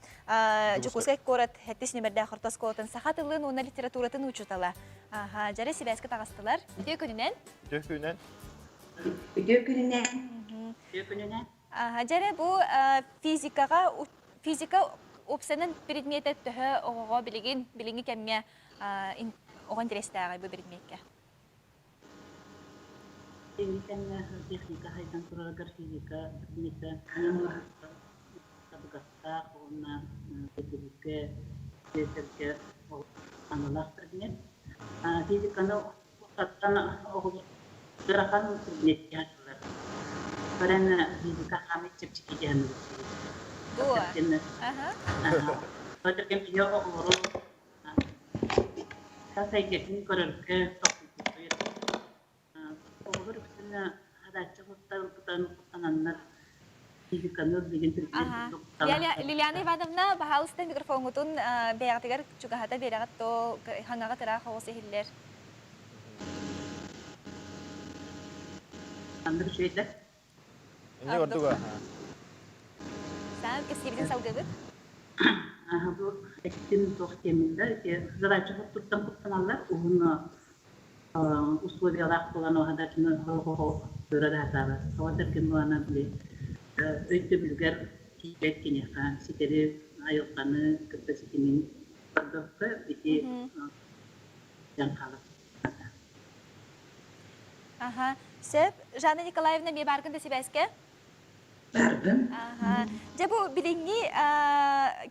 Жүкускай көрет хәттіс нөмерді ақыртас қолатын. Сақатылын оны литературатын учутала. Жары себәскі тағыстылар. Үтеу күнінен? Үтеу күнінен. Жәрі бұл физика опсанын предметі түхі оғыға біліңі кәмме оған интересті ағай бұл предметке. Техника хайдан тұрағыр физика предметі. Табығатта, оғына педагогке, сесерке анылақ предмет. Физиканы оқаттан оғылы дұрақан предметке ашылар. Көрәні физика қамет чепчеке дәмі өтсейді. Өтірген бүйе оғылыру. Сәйгетін көріргі тоқытып оғылыр үксіні қадатшы құттар ұлпытан құттананлар физиканы Лилиана Ивановна, пожалуйста, микрофон утун беягатыгар чугахата берагат то хангага тыра хосы хиллер. Андыр шөйдә. Не ордуга. Сән кесибидин салгыбыт. Бу эктин тохтеминде задача туттан куттаналар угуна условиялар булган вакытта хо төрәдә тара. Хаватыр кем буана биле. Өйтө билгәр кибет кинехан ситере айылканы капаситемин бардыкка бити янкалы. Ага. Сеп, Жанна Николаевна ми баргын да себәскә? Бардым. Ага. Жа бу билинги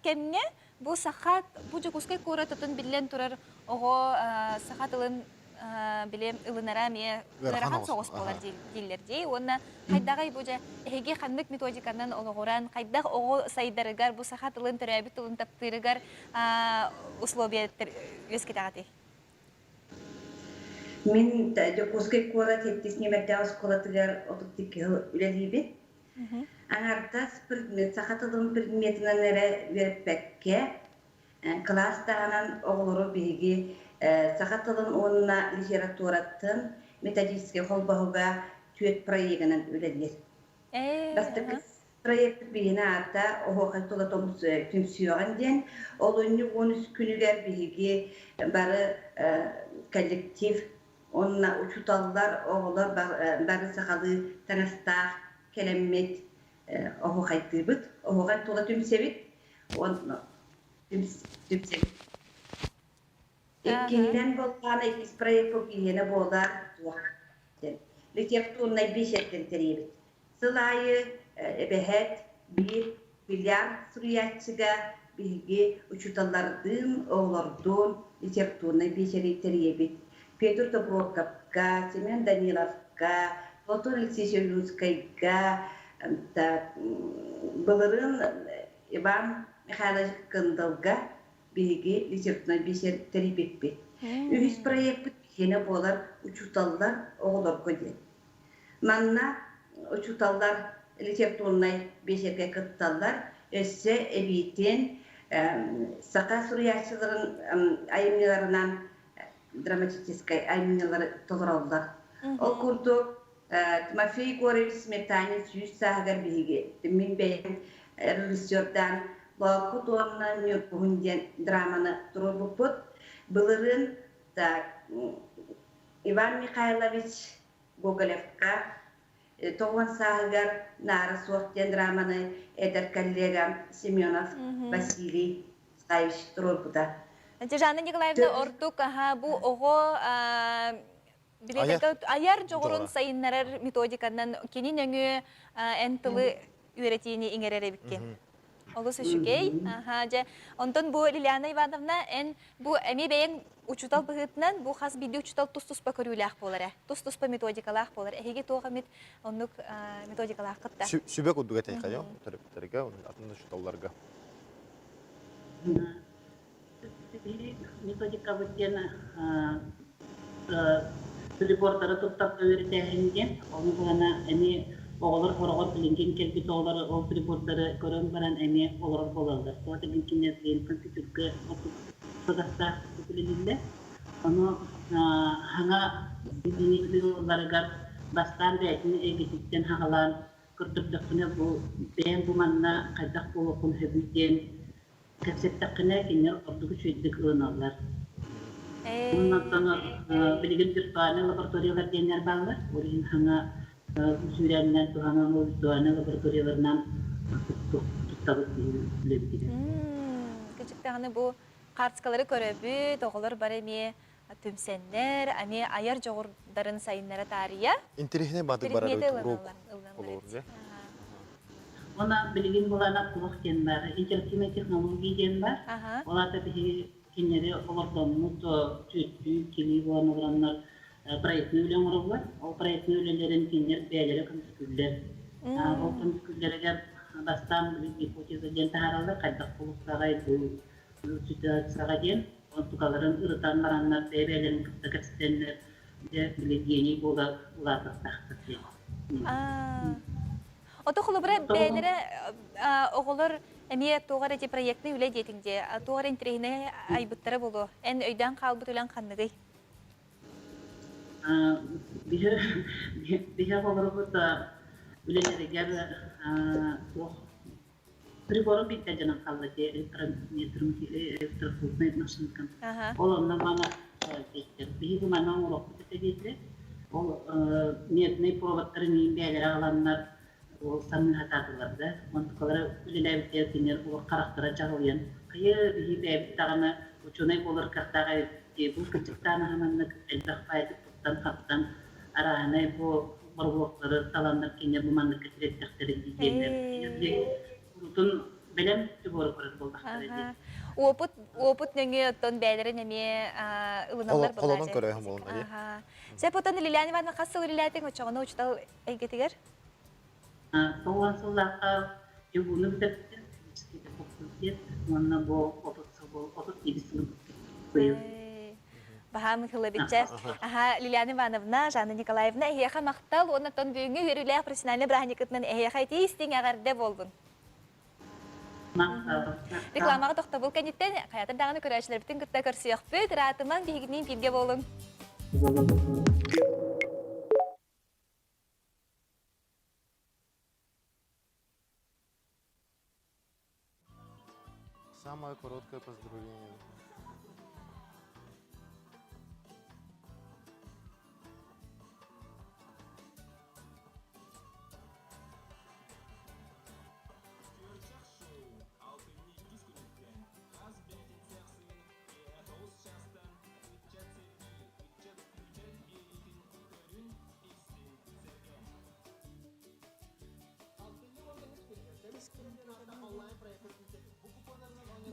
кемне бу сахат бу жукускай кора тотун билен турар ого сахатылын билем ылынара ме ырахан соғыс болар диллерди. Онна кайдагай бу жа эге ханнык методиканан ологоран кайдаг ого сайдарыгар бу сахатылын төрәбит тылын таптырыгар условия өскетагати. Мен жокускай кора теттисне мәддәс колатыгар отуктик үлелибит. Аңарда предмет сахатылын предметинен вереп пекке класстагынан оголору биги сахатылын онна литературатын методический холбауга түет проектинен үлелер. Бастык проект бина ата охотула томс түнсүгөн ден олонну 13 күнүгер биги бары коллектив онна учуталлар оголор бары сахалы танастах kelimmet ohu kayıtlıbıt, ohu kayıtlığa tümsevit, onu tümsevit. İkinden bolağına ikisi proyek bu giyene boğlar tuğan. Literaturnay bir şeyden teriyebit. Sılayı behet, bir bilyar solbuyaaаччыга bilgi uçutallardın, oğlardın literaturnay bir şeyden teriyebit. Петр Доброкапка, Семен Даниловка, Платон Алексеевич Люцкайга, Баларын Иван Михайлович Кандалга, bilgi literatурный бесер терибетпет. Ühüs proyekt bitene bolar uçutallar oğlar koydu. Manna uçutallar literatурный beserge kıttallar össe ebitin Сака сурьячыларын айымныларынан драматической айымнылары толыралдар. Ол kurdu Тимофей Егорович Сметанин сүйіс сағығар бейге. Мен бәйін режиссердан Лаукут онна Нюркугунден драманы тұру бұпыт. Бұлырын Иван Михайлович Гоголевка тоғын сағығар нары соқтен драманы әдір коллегам Семенов Василий Стаевич тұру бұта. Жанна Николаевна Ортук, бу ого аяр жоғырын сайыннарар методиканан кенин өңі әнтілі үйретейіне еңерер біккен. Олыс үшігей. Онтон бу Лилиана Ивановна бу әме бәйін учутал бұғытынан бу қаз биді учутал тұс-тұспа көріліғ болары. Тұс-тұспа методикалақ болары. Әхеге тоға онлық методикалақ қытта. Sübek udduga teyqayo, törepтерге, atında şutallарға. Методика бүттені репорттары тұттап өретәхінден, оны бұғана әме оғылар қорағыр білінген келбет оғылары ол репорттары көрін баран әме оғылар болалды. Соғаты білінкенер дейін компьютерге қодақта көпілінді. Оны хаңа білінілерғар бастан бәйтін әгетіктен хағалан күртірдіқіне бұл бәйін бұманына қайдақ болу құн хөбілден концепттақына кенер ордығы шөйдік ұғыналар. Ondan sonra bilgin virtual laboratuvarlar denler bağlar. Orayın hana sürelerinden tuhanan o virtual laboratuvarlarından tuttalık bilebilir. Küçükten bu kartskaları köröbü, doğular var emi tümsenler, emi ayar çoğurların sayınlara tarihe. İnterihine batık barar ötürük olur. Ona bilgin bulana kulak den var, interaktif teknoloji den var. Olar da bir kendileri olardan mutlu tüyüttü, kili bu anılar proyektini ölen var. O proyektini ölenlerin kendileri beğenleri konsküller. O konsküllere bastan bir hipotezden taharalda kaydak buluklara bu sütü sağaden. Ontukaların ırıtan varanlar beğenlerin kıtlıkatstenler de bilgiyeni ulaştık. Ото хулубра бәлере оғылыр әмие тоғар әте проектны үле детіңде. Тоғар интерегіне айбыттары болу. Ән өйдан қалбыт өлен қанныгай. Биһа болырбыт үлелерегер приборы битте жанан қалды те электрофутный машинкан. Ол онна мана кеттер. Биһиги мана урок битте. Ол медный проводтарын бәлер аланнар ол санын хатадылар да. Онтукалары үлеләбитте кинер ол қарақтыра жағылыян. Кайы биһи бәбит тағаны учуной болыр кақтағы бұл кірчіктаны хаманнык әлбәқпайды тұқтан қаптан арағанай бұл барбоқтары таландар кенер бұманды кәтіреттіқтері дейдендер. Ұрутын білем түборы көрір болдақтары. Опыт нөңі оттон бәлері неме ұлыналар бұлар. Қолынан көрейім болын. Сәп оттан Лилиана Ивановна қасы өліләтің өтшоғына ұчытал әйгетігер? Тоған сыллаққа юғыны бітірттен, онына бұл опыт егісінің көйім. Бахам хылыбитче. Лилиана Ивановна, Жанна Николаевна, эхеха мақтал, оны тон бүйіңі өрілі профессиональный брахникытның эхеха етейістің ағарды болдың. Рекламаға тоқта бұл кәнеттен, қаятыр дағыны көрәшілербітін күтті көрсі өқпөт, ратыман бейгінен пирге болың. Самое короткое поздравление.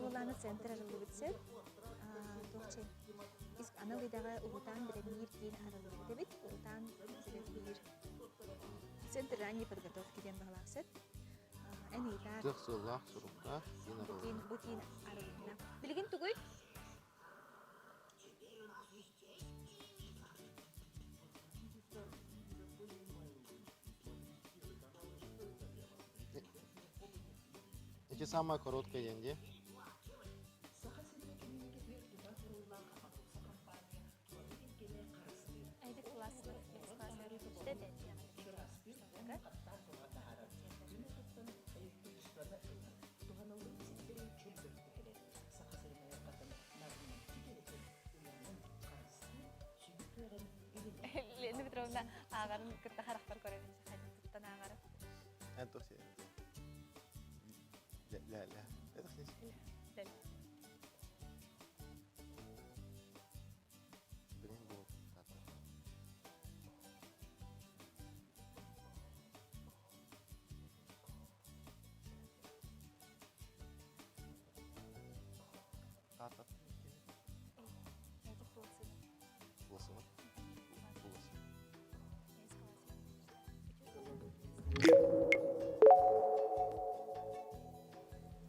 Буланы центр арылы бітсет. Тоқчен. Ана ұйдағы ұғытан бірәмейір кейін арылы бітебет. Ұғытан бірәмейір. Центр ранее подготовкеден бағалақсет. Әне ұйтар. Жақсылақ, сұрықта. Бұтин арылына. Білген түгіл? Это самое короткое деньги. Лилиана Петровна, ағарын күтті қарақтар көретін қайдың тұттан ағары. Entonces, la.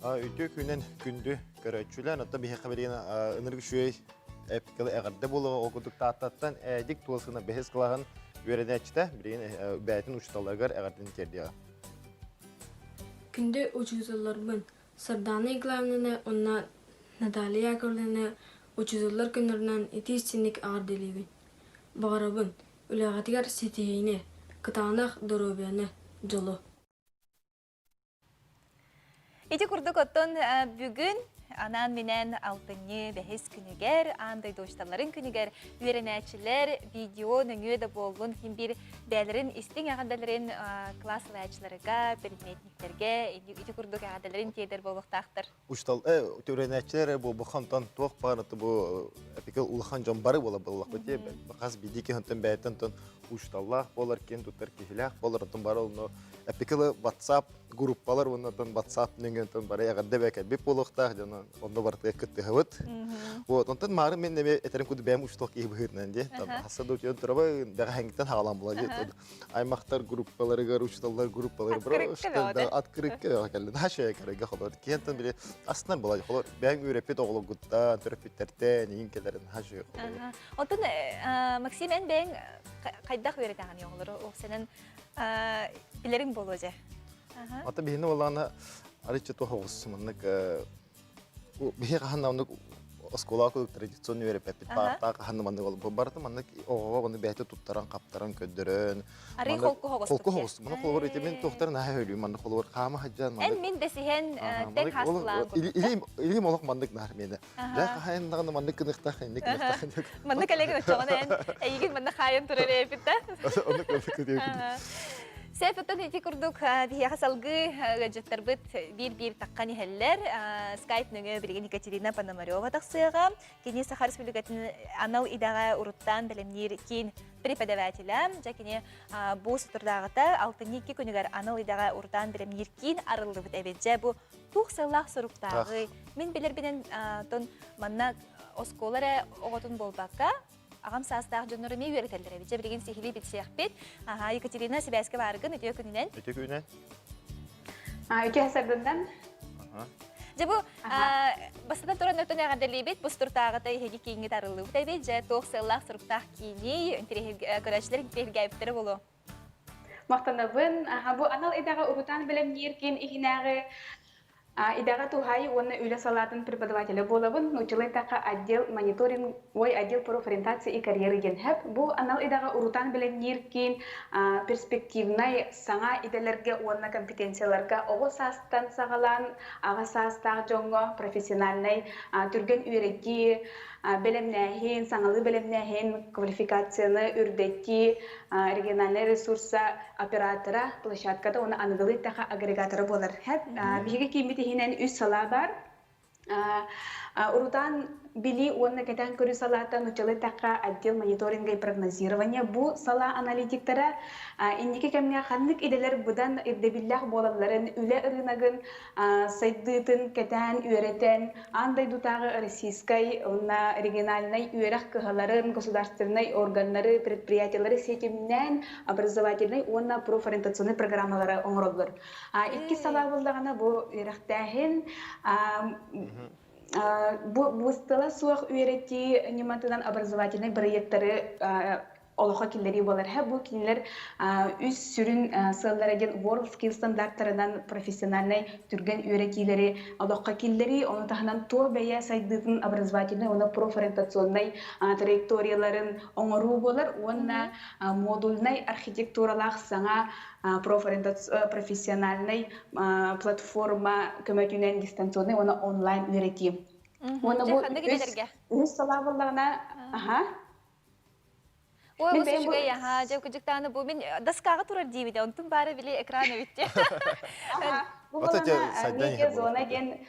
Үйті күнен күнді көрәтшілер, отта бейе қабарина ынырғы шүйей әпкілі әғарды болуға оқыдық тағаттан әдік туылсына бәхес қылағын үөрэнээччитэ бірейін бәйтін ұшыталарғар әғардын кердеға. Күнді ұчызыларбын Сардаана Иглавнына, онна Надалия Яковлевна ұчызылар күнірінен етестінік ағарделейбін. Бағарабын, үләғатығар сетейіне, кытанақ дұробияны жолу. Ити курдук оттон бүгүн анан менен алтыны бәхес күнүгер, андай дошталарын күнүгер, үөрэнээччилер видео нөңө да болгон ким бир бәлерин истиң агадаларын класс лаячыларга, предметниктерге, ити курдук агадаларын тедер болуктактыр. Уштал үөрэнээччилер бу бухантан туак барыты бу эпикел улахан жомбары бола боллак бите. Бакас бидики хантан бәйтен тон ушталлах болар кен туттар кихилах болар тон бары но эпикел WhatsApp группалар оннан WhatsApp нөңгөн бары ягда бекет бип болуктак жана онда бартыга кетти хабыт. Вот онтан мары мен неме этерем куду бәм ушталк ибыгырнан де. Хасаду тен турабы дага хангтан хагалам була де. Аймактар группаларыга ушталлар группалары бро открытка келди. Хашая кереге халар кентен биле аснар була халар бәм үрепет оглу гутта төрөптерте нинкелерин хашая. Онтан Максим эн бәң кайдак үөрэтаган yoğulur. O senin ilerin bolu je. Ата бихине олана арычы тохогус мындык бихи каханна осколаку традиционный верепет парта каханна мандык ол барды мындык ого мынды бехте туттаран каптаран көддөрөн. Ари холку хогус. Холку хогус. Мына холбор итемен тохтар на хөлү мындык холбор кама хаджан мындык. Эн мин десиген тек хаслан. Или молох мандык нар мене. Да кахайндагы мандык кыныктах эндик кыныктах. Мындык элеген очогон эйген мындык хайын турер эпитте. Оны көрсөтөйүн. Сәфеттен ити курдук бияха салгы жаттарбыт бир таккан ихеллер скайп нөңө билген Екатерина Пономарева тақсыга кене Саха Республикатын анал идага уруттан билемнир кин преподавателя жакене бу сутурдагыта 6-2 күнүгөр анал идага уруттан билемнир кин арылдыбыт эбетже бу тух сыллах суруктагы мен билер бенен тон манна осколары оготун болбакка Агам састах жоннору мей үйрөтелдер. Биче билген сихили битсеяхпет. Екатерина Себяске баргын өтө күнүнөн. Өтө күнүнөн. Өтө хасардандан. Жебу бастан туран өтөн агаделибет бустуртагыта хеги кийинге тарылып тайбет же токсыллах суруктах кийини көрөчлөр бергайыптыр болу. Мактанабын, бу анал идага урутан билем ниркин ихинагы идага тухай оны үле салатын преподавателя болабын, научилай така отдел мониторинг, отдел профориентации и карьеры генхеп. Бу анал идага урутан билен ниркин перспективнай саңа иделерге онна компетенцияларга ого састан сагалан, ага састаг жоңго профессиональный түрген үйрөки белемнәһин, саңалы белемнәһин квалификацияны үрдәтти региональный ресурса оператора площадкада оны аныгылы така агрегаторы болар. Хәп биге кимити хинен үс сала бар. Урутан били онна кетен көрү салата нучалы така отдел мониторинга и прогнозирования бу сала аналитиктара индики кемне ханнык иделер будан ирдебиллах болаларын үле ырынагын сайдытын кетен үйрөтен андай дутагы российской онна региональный үйрөх кыгаларын государственный органнары предприятиялары сетимнен образовательный онна профориентационный программалары оңролдор. Икки сала болдагана бу үйрөхтәһин бу стала суах үйрәти нематынан образовательный проекттары олоха киллери болар. Бу кинлер үз сүрүн сылларыген World Skill стандарттарынан профессиональный түрген үйрәтилери олоха киллери оны тахынан то бәя сайдытын образовательный оны профориентационный траекторияларын оңору болар. Онна модульный архитектуралах саңа профессиональный платформа көмөтүнен дистанционный оны онлайн үйрәти. Оны бу үз сала боллагына Ой, вот что я, девка, диктана, бу мен доскага турар дивиде, он тум бары били экраны витте. Вот эти зона ген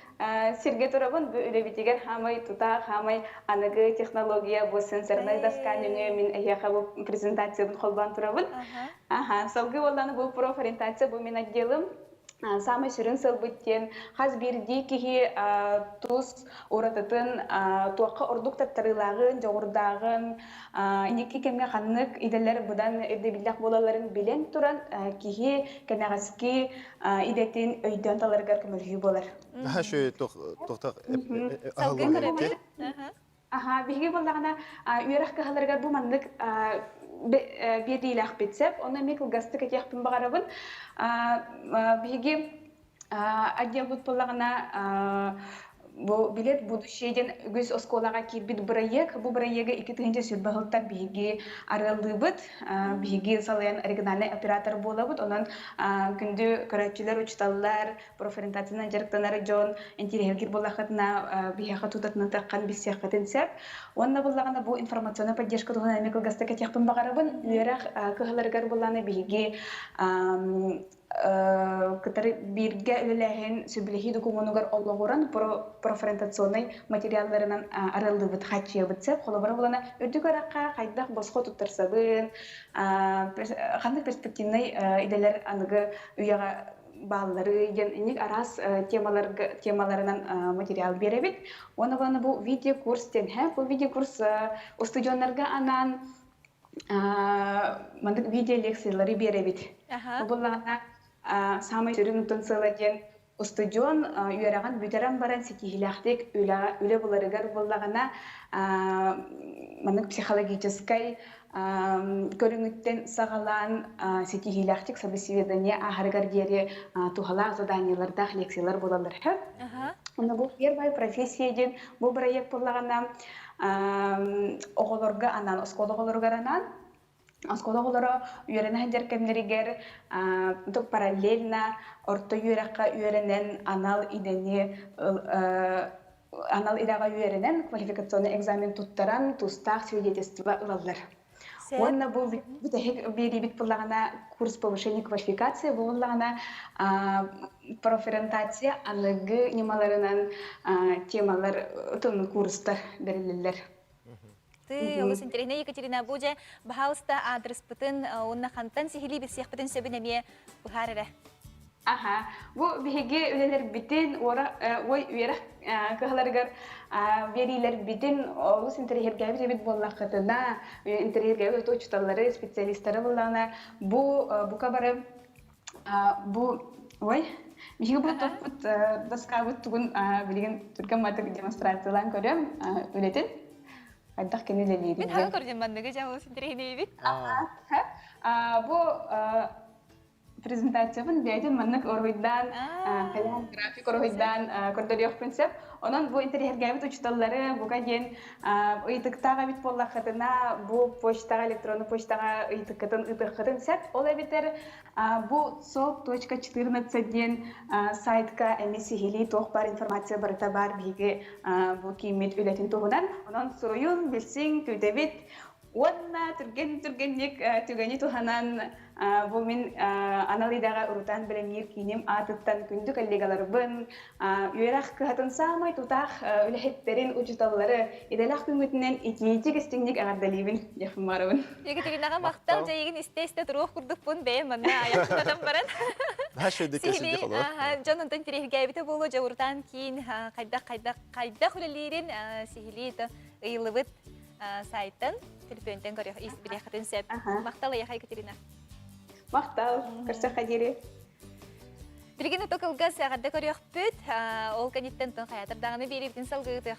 Сергей Турабын үлебитигер хамай тута хамай аныгы технология бу сенсорный доска нөңө мен яха бу презентациябын холбан турабын. Салгы болданы бу профориентация бу мен отделым. Самый сүрін сылбыттен, хаз бірді кеге тұз оратытын, туаққа ұрдық таптарылағын, жоғырдағын, неке кемге қанық иделер бұдан үрдебілдақ болаларын білен тұран, кеге кәнағаске идетін өйден таларғар көміргі болар. Шөй тоқтақ Салгын көрәбі? Бігі болдағына үйерақ қағаларғар бұл маңдық бердейлақ бетсеп, оны мекіл ғасты кәтеқпін бағарабын. Биги отдел футболлагына билет будущеден үгүз осколага кирбит проект. Бу проектка 2-нче сүрбагылта биги аралыбыт, биги салаян региональный оператор болабыт. Онан күндү көрөчүлөр, учталлар, профориентацияны жарыктанары жон интерьергер болахатына бияха тутатына таккан бисяхатын сеп. Онна боллагана бу информационный поддержка тугана эмекл гастака техпин багарабын. Үйрах кыгаларгар болланы биги которые бирге үлеләһен сөбилеһи документугар оллогоран профориентационный материалларынан арылдыбыт хачыябыт сеп холобара булана үрдүгөракка кайдак боско туттарсабын кандай перспективный иделер аныгы уяга баллары ген арас темаларынан материал беребит. Оны булана бу видео курстен бу видео курс студентларга анан мандык видео лекциялары беребит. Булана самый сүрүн тонсыладен студион үйераған бүтерен баран сетихилахтек үле буларыгар боллагана манык психологической көрүңүттен сагалан сетихилахтек собеседование ахаргар диэри тухалаах заданиялардах лекциялар болалар. Бу первая профессия ден бу проект боллагана оголорга анан оскологолоргар анан оскологолоро үйренэхендер кемнеригер параллельно орто үйрекка үйренен анал идага үйренен квалификационный экзамен туттаран тустах свидетельство ылаллар. Онна бу бирибит буллагана курс повышения квалификации буллагана профориентация аныгы немаларынан темалар тон курстар берилелер. Ты, олыс интересно, Екатерина, буде бахалста адрес пытын, онна хантан сихили бит сих пытын сөбінеме бұхарыра. Ага, бу биһиги үлелер битин, ой уйрах кыһаларыгар верилер битин, олус интерьергә бит боллакытына, интерьергә точталлары, специалистлары буллана, бу кабары, бу ой, биһиги бу топут доска бут тугун билген түркән матык демонстрацияларын көрөм, үлетин. Айдах кене лелири. Мен хагы көрдüm мандыгы жамы интерьергә бит. Бу презентациябын бәйден маннык оройдан, каян график оройдан көрдөрөк принцип. Онан бу интерьергә бит учталлары буга ген ыйтыктага бит боллакытына бу почтага электронный почтага ыйтыккытын сәт. Ол битер бу sol.14 ден сайтка эмисихили тох бар информация барыта бар биге бу кимет үлетин тогунан. Онан суруюн билсин күдебит. Онна түргенник түгени туханан бу мен аналидага урутан белемир кинем атыттан күндүк коллегаларыбын үйрах кыһатын самай тутах үлехеттерин учуталлары иделах күмүтүнен икинчи кестиңник агардалибин С.К.Маковын. Екатеринага мактал жайгин истесте турук курдукпун бе мана аяктан баран. Сихили Жонунтан тирегге бите боло жауртан кийин кайда хулелерин сихили ыйлыбыт сайттан телефонтен көрөк избирехатын сеп. Мактал аяка Екатерина. Мактал, көрсө хадири. Билген токылга сагатта көрөк бүт, ол каниттен тон хаятырдагыны бериптин салгытык.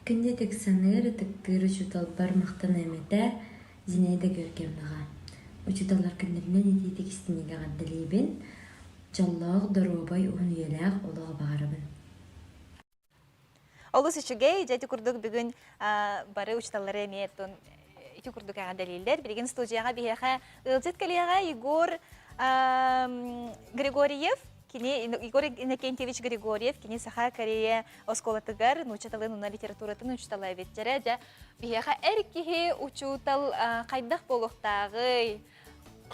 Күнде тек саныр, тектыр учуталбар мактан эмете, Зинейда Георгиевнаға. Учуталар күндерінен етейдек істемеге ғаддалейбен, жаллағы дорубай уын еләқ олаға бағарабын. Олыс үшігей, жәті күрдік бүгін бары учталары еметтін үті күрдік ғаддалейлер. Білген студияға бейеға ұлжет кәлеға Егор Григорьев, Егор Иннокентьевич Григорьев, кені саха Корея осколатыгар, учаталын уна литературатын учталай бетчері. Жа бейеға әркеге учутал қайдақ болуқтағы,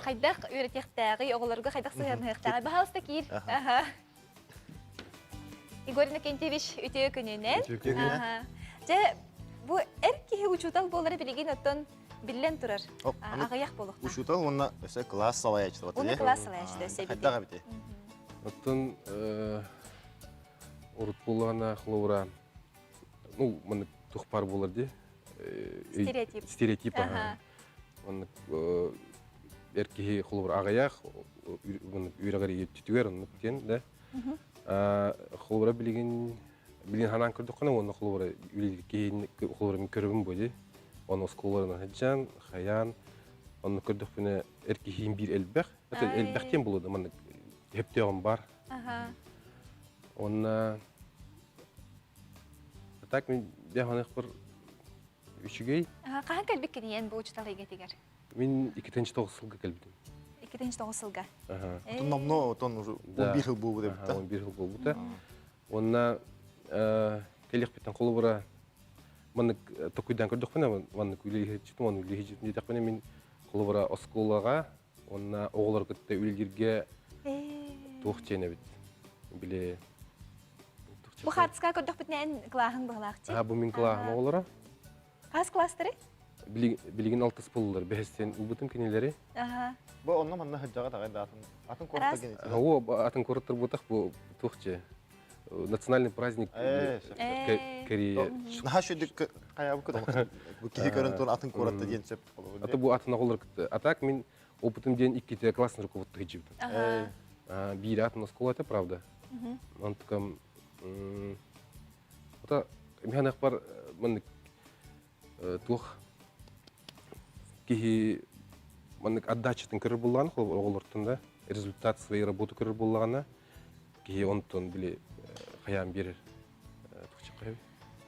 қайдақ үйретектағы, оғыларға қайдақ сығырнықтағы. Бағалысты кейір. Егор Иннокентьевич үте күнінен. Жа бұл әркеге учутал болары білеген оттон билен турар. Ағаяқ болуқта. Учутал, онна класс салаячты. Оны класс салаячты. Қайдаға біте? Оттон урут болғана қылуыра, мұны тұқпар болар де. Стереотип. Стереотип. Оны әркеге қылуыра ағаяқ, үйрағары еттітігер, оны кен, да. Қылуыра білген ханан көрдік қана, оны қылуыра қылуыра мен көрігім бөде. Оны осколарына хаджан, хаян, оны көрдік бұны әркеге бір әлбәқ. Әлбәқтен болуды, мұны Хептеон бар. Онна так мен бяханах бір үшігей. Қахан кәлбек кенен бұл учталы егетегер? Мен 2-9 сылға кәлбедім. 2-9 сылға? Намно, он уже 1 жыл бұл бұды бітті. 1 жыл бұл бұды. Онна кәлек беттен қолы бұра мұны тоқуйдан көрдік бұна, мұны күйлі жетім, оны үйлі жетім дедік бұна мен қолы бұра осколаға, онна оғылар күтті үйлгерге тух чене бит. Биле. Бу хатска көрдөх битнен кылааһын баглаакчы. Бу мен кылааһын олара. Кас класстары? Билеген 6 болдылар. Бехстен убутым кинелери. Бу онна манна хаджага тагай атын коротта генети. О, атын короттар бутак бу тухче. Национальный праздник Корея. Наха шүдік қаябы көді. Бу кихи көрін тур атын коротта ден сөп. Аты бу атын оғылар күтті. Атак мен опытым ден 2 классын руководты хеджибді. бират на школа, это правда. Он такой, это меня пар man тух кихи man отдача тен көрөр булган оголортун да результат своей работы көрөр булгана кихи онтон биле каян берер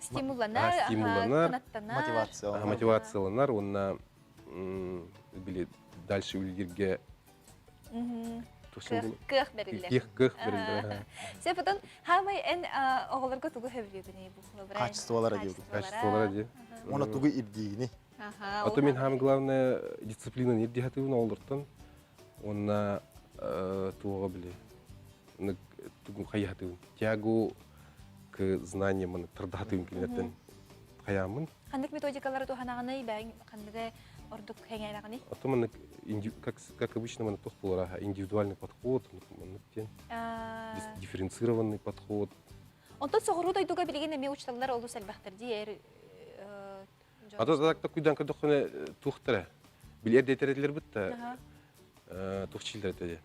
стимулланар мотивацияланар онна биле дальше үлгерге кых берилер. Се потом хамай эн оголорго тугу хевлебини бу. Качестволары дейбиз. Качестволары дейбиз. Оны тугу ирдигини. Ото мен хам главная дисциплина ирди хатыбын оголортон. Онна туга биле. Оны тугу хаятыбын. Тягу к знаниям тырдатыбын келетен хаямын. Кандык методикалары туханаганы бәң кандыгы ордук хеңераганы. А то мы, как обычно, мы индивидуальный подход, дифференцированный подход. Он тот сохру тойдуга билген эме учталлар олус албахтар дияр. А то так куйдан кадохне тухтара. Билер дейтеретлер битта. Тухчилдер деди.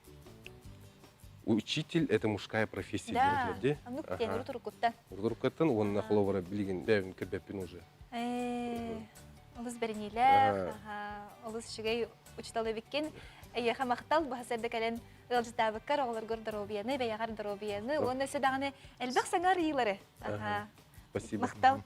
Учитель это мужская профессия. Да. Ну кен уртурукуттан. Уртурукуттан он на холовара билген бевин кебепин уже. Олыс бернилер, олыс шигей учталы беккен. Эйха мактал бахасырда кален ылжытабыккар оголор гордоробияны, беягар доробияны, оны седаганы элбек саңар ыйлары. Спасибо. Мактал.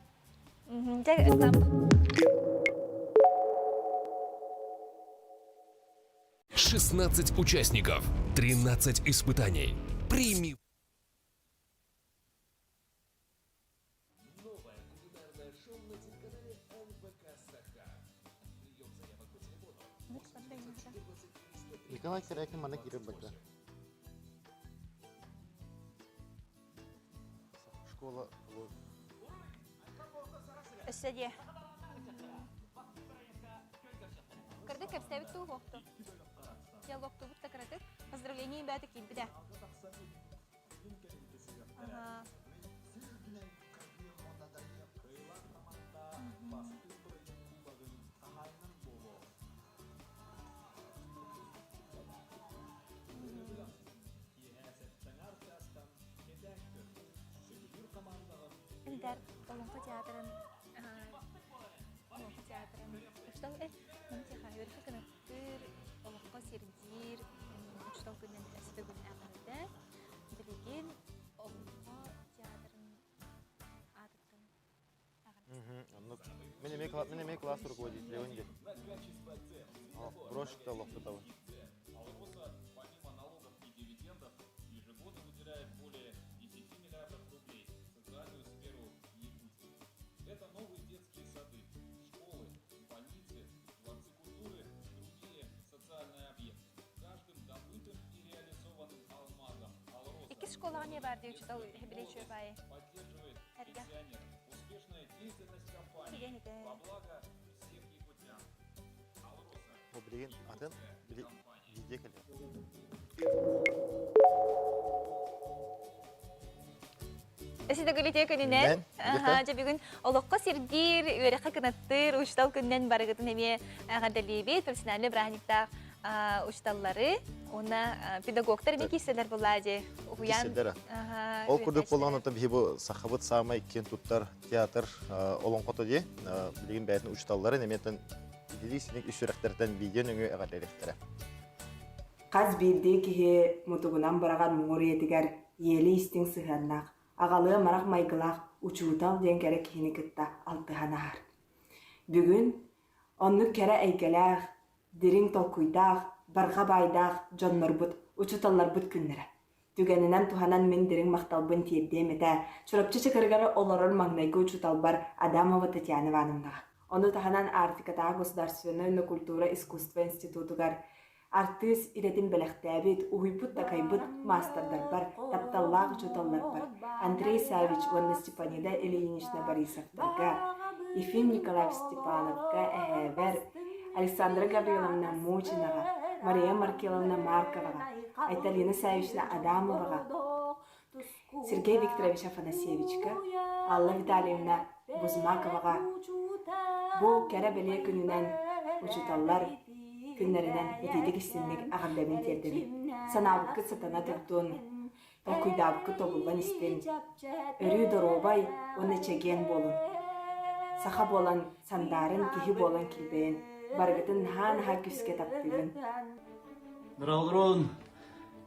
16 участников, 13 испытаний. Прими. Николай Серякин мана кирib бата. Школа. Эсседе. Кырды кепстебит туу вокто. Я вокто бутта каратык. Поздравление бата килбиде. Ага. Дер олонка театрын учтал мынти хайыр хакынаттыр олонка сердир учтал күнен эспегүн агында билеген олонка театрын атыктын Мен эме класс руководитель өнге. Брошка локтотова. Школа не барды учитал хебелечу бай. Успешная деятельность компании во благо всех якутян. Обреген атын видекеле. Сида гөлите күнінен, жабигін олыққа сердир, өріққа кінаттыр, ұштал күнінен барығытын әме ғадалебет, профессиональный браниктақ ұшталлары, оны педагогтар бек кеселер болады. Кеселері. Ол күрдік болған ұтып бейбі сақабыт самай кен тұттар театр олың қоты де, білген бәйтін ұшталлары неметтен делисінік үшіріқтерден бейден өңі әғалеректері. Қаз белде кеге мұтығынан бараған мұңыр етігер елі істің сығаннақ. Ағалы марақ майгылақ учуутал ден кәрі кені кітта алтығанағар. Бүгін онны кәрі әйгеләғ, дерің толкуйдақ, барға байдақ, жоннор бұд, учуталлар бұд күннері. Түгенінен туханан мен дерің мақталбын тиеддем еті, Чурапчы чықырғары оларыр маңнайғы учутал бар Адамова Татьяна Ивановнаға. Оны таханан Артикатағы Государственная культура искусства институтугар артист иретин белехтәбит, уйпут такайбыт мастердар бар, тапталлағы чуталлар бар. Андрей Савич, Ванна Степанида Ильинична Борисовтарға, Ефим Николаев Степановға, Әхәбәр, Александра Гавриловна Мучинаға, Мария Маркеловна Марковаға, Айталина Савична Адамоваға, Сергей Викторович Афанасьевичка, Алла Витальевна Бузмаковаға. Бұл кәрі біле күнінен учуталлар күннәренән итидик истинник агардабын тердеби. Санабыккы сатана тыртун, токуйдабыккы тобулган истин. Өрү доробай оны чеген болун. Саха болан сандарын кихи болан килбейин. Баргытын хан-ха күске таптыбын. Дыралрон,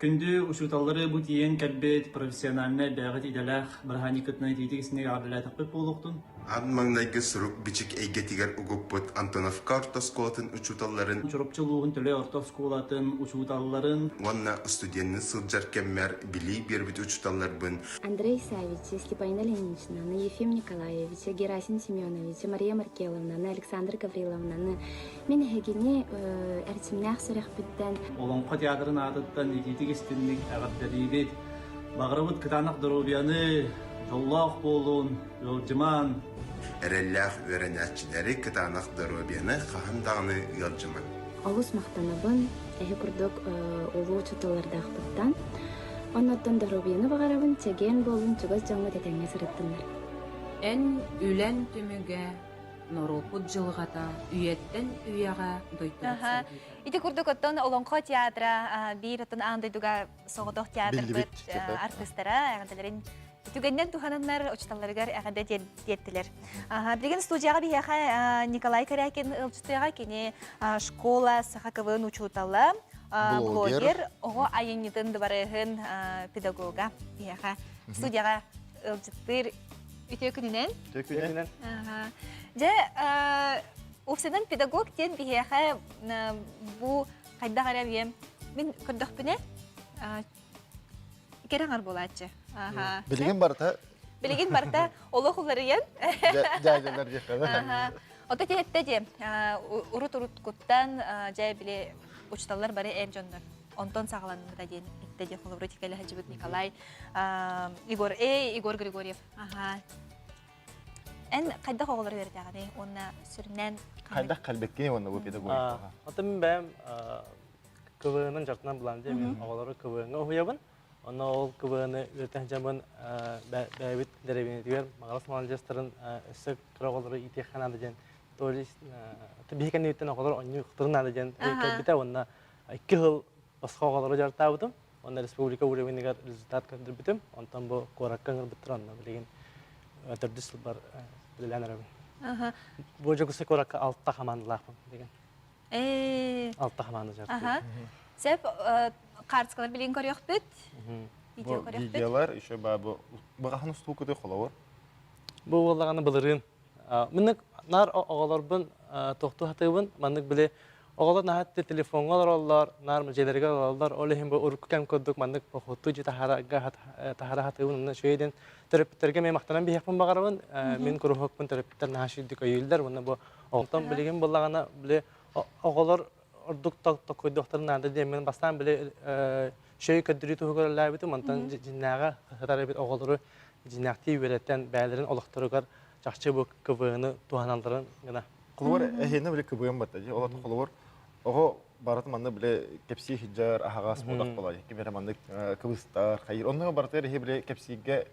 күнді учуталлары бұтиен кәлбет профессиональны бәғыт иделәқ бірханикытны тетігісіне ардылай тақпып болуқтын. Анмаңнайгы сұрук бичік әйге тигер ұғыппыт Антоновка ортосколатын учуталларын. Чурапчылуғын төлі ортосколатын учуталларын. Онна студентны сылджар кәммәр били бербіт учуталлар бұн. Андрей Савич, Степанина Ленинична, Ефим Николаевич, Герасим Семенович, Мария Маркеловна, Александра Гавриловна, мен хегене әртімнәқ сұрақ біттен. Олонқа театрын адыттан ететік істінлік әғаддәрейбет. Бағырыбыт кытанақ дұрубияны, жоллақ болуын, жолжыман. Әрәлләқ үөрэнээччитэ кытанақ дұрубияны қағындағыны ялжыман. Олус мақтанабын, әйі күрдік олу ұчытылардақ бұттан. Оннаттан дұрубияны бағарабын, теген болуын түгіз жаңғы тетеңе сұрыттындар. Ән үлән түміге, Норопут жылғата, үйеттен үйяға дойтырып. Ити күрдік оттан Олонқо театра бір оттан аңдайдуға соғыдық театр бұд артистара, ағандаларын түгеннен тухананнар учталларыгар ағанда деттілер. Білген студияға бияға Николай Корякин ылчытыға кені школа сақақывын учуталла, блогер, оғы айыннетін дұбарығын педагога бияға студияға ылчытыр үтө күнінен. Же, офсенен педагог тен бияға бұ қайда қарабием. Мен күрдік бүне кераңар болатшы. Білген барта? Білген барта, олы құлары ен. Жайжалар жеқады. Ота тетті де, ұрут-ұрут күттен жай біле ұчталар бары әр жондар. Онтон сағаланымда дейін етті де құлы ұрутикалі Хаджибут Николай, Игор Григорьев. Ән қайда қоғылар берді ағаны, оны сүрінен... Қайда қалбеккен оны бұл педагогика? Оты мен бәйім КВН-ның жартынан бұлан де, мен оғылары КВН-ға ұйабын. Оны ол КВН-ны өрттен жамын бәйбіт дәребенетігер, мағалас маланжастарын үсі қырағылары итеқанады ден. Бейкен өттен оғылар оны ұқтырынады ден. Кәлбіті онына 2 жыл басқа оғылары жарта бұдым. Онына республика уровенігер результат көндір бітім. Онтан бұл қораққаңыр біттір онына білеген өтірдіс бар білілән әрабын. Бұл жүгісі қораққа 6 командалақпын деген. 6 команда жарты. Сәп қарсықалар білген көрек бүт? Видеолар еще бағахан ұстыл көте қолауыр? Бұл олағаны білірін. Мінік нар оғаларбын тоқты хатығын, мәнік біле оғалар нағатты телефонға олар, нар мүжелерге олар, олы хем бұл ұрқы кәм көддік, мәнік бұқытты жи тахара хатығын, шөйден терапевтерге мен мақтанан бейхпін бағарабын, мен көріқпін терапевтер нағашыдық өйілдер, оғылтан білеген болағана біле оғалар ордук токойдоктор нада демен бастан биле шөй көдүрү тугур лабыты монтан жиннага хатарабит оголору жиннакти береттен бәлерин олохторугар жакчы бу КВН туаналдарын гына кулур эхене биле КВН батта же олот кулур ого барат манда биле кепси хиджар ахагас модак болай кибер манда кыбыстар хайыр оннага баратер хе биле кепсиге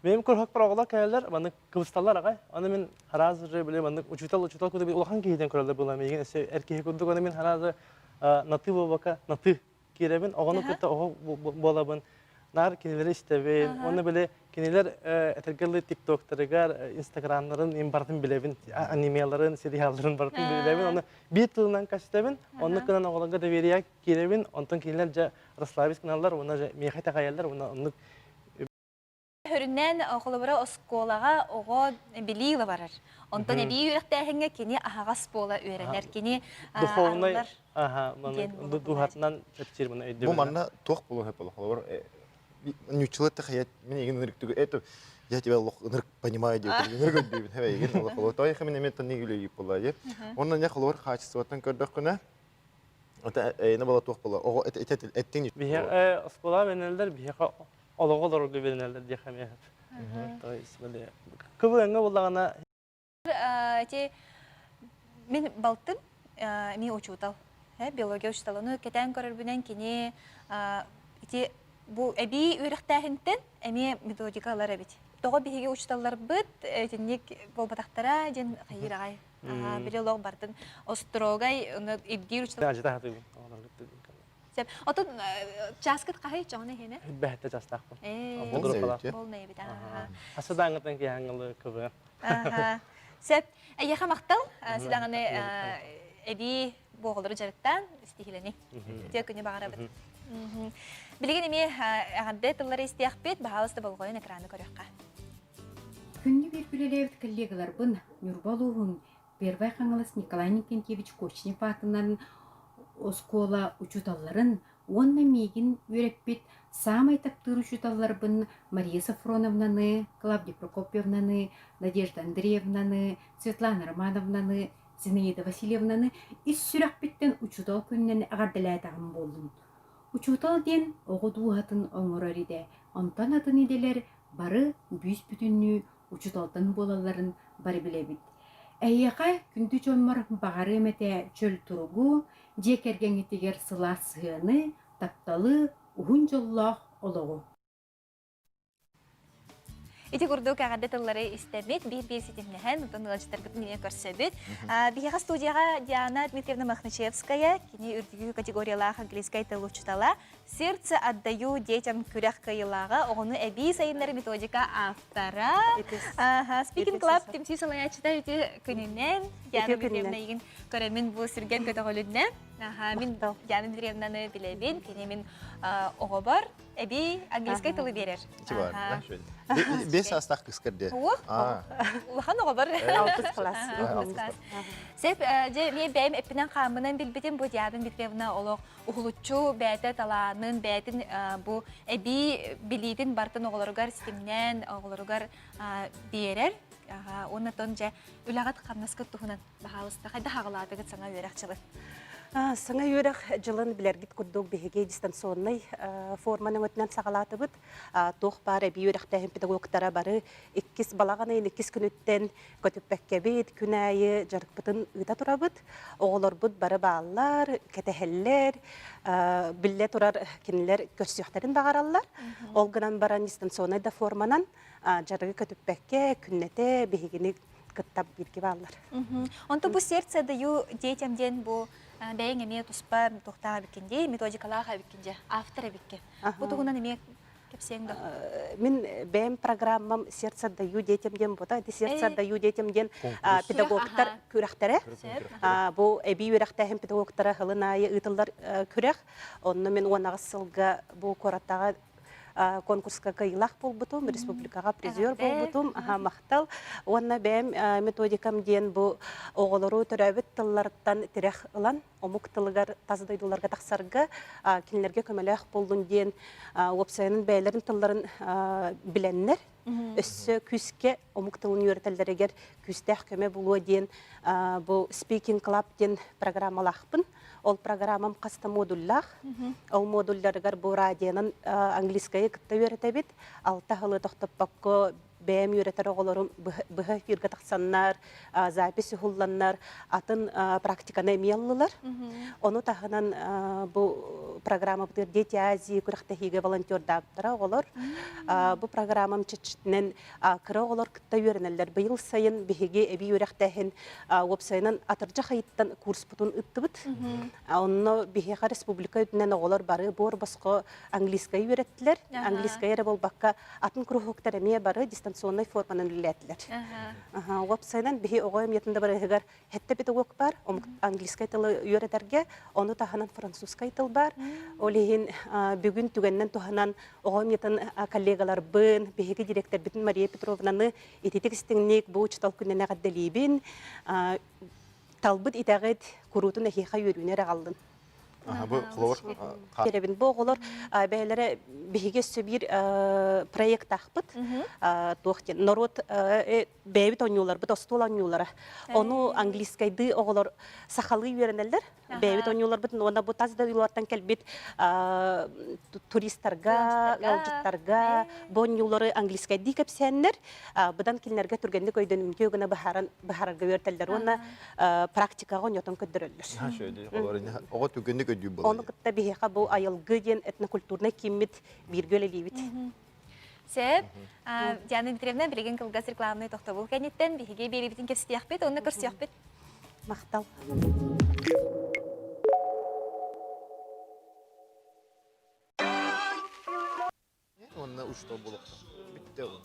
Мен көрхөк прогола кәлләр, маны кыбысталар агай. Аны мен харазы биле маны учутал күдө бил улахан кейден көрөлдө була меген эсе эркеге күдө аны мен харазы наты бака наты киребин огону кетте ого болабын. Нар кинелер истебен, аны биле кинелер этергеле тиктоктарыгар, инстаграмнарын ин бардым билебин, анимеларын, сериалдарын бардым билебин. Аны бир тылынан кастебин, аны кынан оголанга доверия киребин, онтон кинелер жа расслабис каналлар, аны жа мехайта каяллар, аны Höründen oğulları oskolağa oğu biliyle varar. Ondan bir yürekteğine kini ahağas bola öğrenler kini dуховный duhatından çetçir bunu ödü. Bu manna toq bulu hep olur. Нючилет хаят мен еген нырктыгы это я тебя нырк понимаю деп ныргы деп хавай еген olur. Той хәмен мен не гүле ип була деп. Оннан я хлор хачсыгытын көрдүк күнә. Ата эне бала тоқ була. Ого эттен. Бия оскола менелдер бия Олоғылар өгі берінелер де қамияд. Көбі өңі болағына... Мен балтын, мен учутал, биология учуталыны кетен көрірбінен кені бұл әбі өріқтәхінтен әме методикалар әбет. Тоғы бігі учуталар бұд, әтіннек болбатақтара ден қайыр ағай Бiri log bardın Ostrogay iddir uçta. Acıda hatı. Sep, otun jaskıt kahve çoğuna hene. Behte jastak. Bol ne bit. Asada angetan ki hangalı kıvı. Sep, ayyaha maktal sidangane edi boğulları jarıktan istihileni. Diye künye bağıra bit. Bilgin imi ağadde tılları istiyakbet bahalısta bolgoyun ekranı körüqqa. Күнні бір білелевді коллегаларбын Нюрбалуғын Бербай қаңылыс Николай Никентьевич Кочнев атынан оскола учуталларын, онна мегін өреппет самай таптыр учуталларбын Мария Сафроновнаны, Клавдия Прокопьевнаны, Надежда Андреевнаны, Светлана Романовнаны, Зинаида Васильевнаны ис сүрәқпеттен учутал күннен ағардылайтағым болдым. Учутал ден оғыду атын оңырар иде, онтан атын иделер бары бүйс бүтінні учуталтын болаларын бары білебіт. Әйеға күнді жонмар бағары мәте чөл тұрғу, жекерген етегер сыла сығыны, тапталы, ұғын жоллақ олығы. Ити курдук агадда тыллары истебит, бир сетимнехен, утон ылжытарбыт міне көрсөбүт. Бияға студияға Диана Дмитриевна Махначевская, кини үрдүгү категориялах английскай тыл учутала, сердце отдаю детям күрәк кайылага, оғыны әби сайынлары методика автора. Speaking Club темсүй солбуяаччыта үті күнінен, Диана Дмитриевна егін көрәмін бұл сүрген көтіғолүдіне. Мен Диана Дмитриевнаны білебін, кені мен оғы бар, әби английскай тылы берер. Бес астақ кыскырды. Улахан оғы бар. 6 класс. Сеп, мен бәйім әппінен қамынан білбедім, бұл Диана Дмитриевна олық ұғылытчу бәйті таланын, бәйтін бұл әби білейдің бартын оғыларығар системнен оғыларығар берер. Оны тон жа үлағат қамнаскы тұхынан бағалысты. Қайда хағыладығы саңа өрәқчылы? Саңа өрәқ жылын білергіт күрдік бігеге дистанционный форманың өтінен сағалаты бұд. Тоқ бар әбей өрәқтәйін педагогтара бары 2 балағанайын 2 күн өттен көтіппәкке бейд, күн айы жарық бұтын ұйта тұра бұд. Оғылар бұд бары бағалар, кәтәхеллер, білі тұрар кенілер көрсіяқтарын бағаралар. Олғынан баран дистанционныйда форманан жарығы көтіппәкке, күннете бігегені кыттап бірге бағалар. Онты бұл сердце даю детямден бұл бәйін еме тұспа тоқтаға бікенде, методикалаға бікенде, автора бікке. Бұл тұғынан еме кепсеңді? Мен бәйім программам сердце даю детямден бұда. Сердце даю детямден педагогтар көрәқтері. Бұл әбей өрәқтәйін педагогтары ғылын айы ұйтылар көрәқ. Онны мен онағыз сылға бұл қораттаға конкурска кайылах болбутум, республикага призер болбутум, мақтал. Онна бәм методикам ден бұл оғылыру түрәбіт тылларыттан тірек ылан, омук тылыгар тазыдайдуларға тақсарга, кенлерге көмелек болдun ден опсайының бәйлерін тылларын біленнер. Өссі күске омук тылын үйретелдерегер күстәқ көме болуы ден бұл Speaking Club ден программалақпын. Ол программам қаста модуллах. Ол модулларыгар бұл радиянын английскайы кітті үйретебет. Алта ғылы тоқтып баққы бәйім үйретер оғыларым бұғы фирға тақсаннар, записи хулланнар, атын практиканы емеллылар. Оны тағынан бұл программа бұдыр Дети Азии күріқтәхиге волонтер дағыптыра оғылар. Бұл программам чечітінен кірі оғылар кітті үйренелер. Бұйыл сайын бігеге әбей үйректәхін вебсайынан атыржа қайыттан курс бұтын үтті бұд. Оны бігеға республика үтінен оғылар бары бұр басқы английскай үйреттілер. Английскай әрі бол баққа атын күріқтер әме бары дистанционный форманын үләтілер. Вебсайынан біге оғайым етінде бары әгер хетті педагог бар, английскай тылы үйретерге, оны тағынан французскай тыл бар. Олейін бүгін түгеннен туғанан оғайым етін коллегалар бұн, бігі директор бітін Мария Петровнаны ететік істіңнек бұл ұчытал күннен әғадделейбін, талбыт итәғет күрутын әхиға үйрінер ағалдың. Керебин бұл оғылар бәйлері бігі сөбір проект ақпыт. Народ бәйбіт ойнулар, бұд остол ойнулары. Оны английскайды оғылар сақалы үйерінелдер. Бәйбіт ойнулар бұд, оны бұд тазда үйлардан кәлбет туристарға, ғалжыттарға, бұл ойнулары английскайды көпсәнлер. Бұдан келінерге түргенді көйденімге өгіні бұхарарға өртелдер. Оны практикаға ойнетон көддірілдер. Оны кытта бихеха бұл айылғы ден этнокультурный киммит биргөлі лейбіт. Сәп, Диана Дмитриевна білген кылгас рекламный тоқты бұл кәнеттен бихеге беребетін кепсті яқпет, оны көрсі яқпет? Мақтал. Онна учтоо болуп. Битте ол.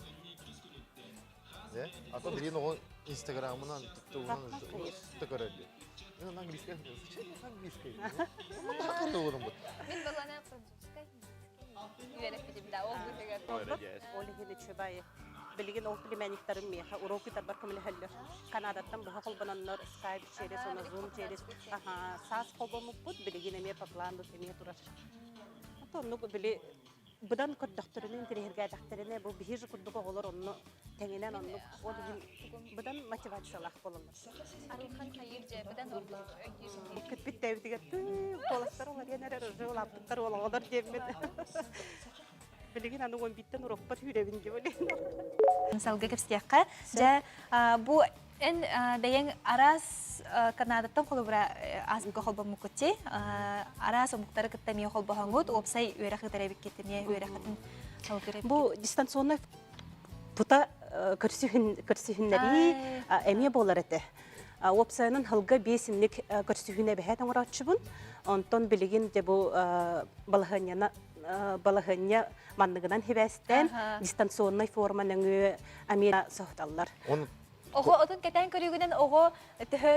Ата билген ол Инстаграмынан, ТикТокынан көрөдү. Мен английский английский. Мен балана французский. Үйреніп кетем да, ол бөлігер. Ол егелі чөбайы. Білген ол племянниктарым меха, урокитар бар көмілі хәлі. Канадаттан бұға қолбананлар скайп через, оны зум через. Саас қолбамы бұд, білген әме папланды теме тұрар. Оны біле бұдан көрдіқтерінің тірегерге дақтарына бұл бейжі күрдігі олар оны тәңінен оны бұдан мотивациялақ болыныр. Арылхан қайыр жа, бұдан орды өйдесін. Күтпет дәуітіге толастар олар енер жыл аптықтар олар деммен. Білеген аны 11-тен ұрықпат үйребінге болейін. Салғы көпстияққа, жа бұл ән бәйен арас Канадаттан қолыбыра азбығы қолбамы көтте, арас омықтары күттәме қолбағаңғыд, опсай өйрәқі тәрәбік кеттіне өйрәқетін салғы көребік. Бұл дистанционный бұта көрсіхіннәрі әме болар әті. Опсайының хылға бесінлік көрсіхінне бәхәтін ұратшыбын, онтон білеген де бұл балағыня мандығынан хебәстен дистанционный форманың әмері соқталар. Оғы отын кәтән көрігінен оғы түхі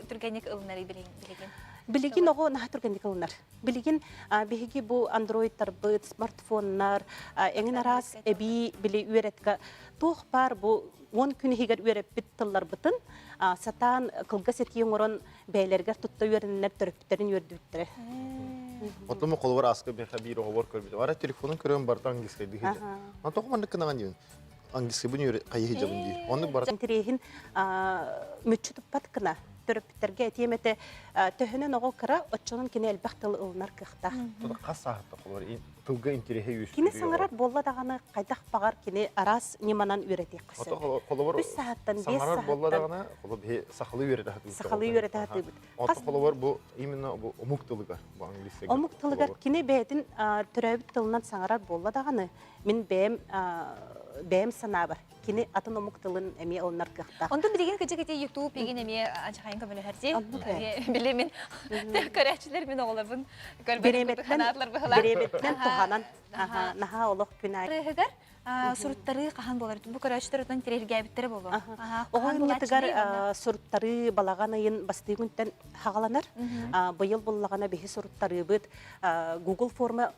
түргенік ұлынары білеген? Білеген оғы наға түргенік ұлынар. Білеген бігіге бұл андроидтар бұд, смартфоннар, әңін арас әбі біле үйереткі тоқ бар бұл 10 күні егер үйереп біттілер бұтын, сатан қылға сеткен орын бәйлергер тұтта үйерінлер түріптерін үйерді біттірі. Отымы қолы бар асқы бір оғы бар көрбеді. Ара телефонын көрем барды английскай дегенде. Антоқы мандық кынаған деймін. Английский bunu kayı hicabın değil. Onu bara. Tirihin mütçü tuppat kına törüpterge etiyemete töhünen oğul kıra otçunun kine elbaqtalı ılnar kıxta. Toda qas saatta qolar. Tılga interehe yüz. Kine sangarar bolla dağını qaydaq bağar kine aras nimanan üretek qısı. Qola var. 3 saattan 5 Sangarar saattan. bolla dağını qola bir saxılı üretek. Saxılı üretek hatı. Ota qola var bu imенно bu umuktılıgar bu anglisi. Umuktılıgar kine beytin töröbüt tılından sangarar bolla dağını min beyim sanabır. Kini atın umuktılın emi onlar kıxta. Ondan bilegen kıcı YouTube bilegen emi açayın kömülü herdi. Bilemin körəçilərimin oğulabın kanatlar bıhılar. Biremetten tuhanan naha oluq günay. Rıhıgar surutları qahan bolar. Bu körəçilər odan tirerge bittere bolur. Oğun yetigar surutları balağanayın bastığı günden hağalanır. Bayıl bollağana behi surutları bit Google forma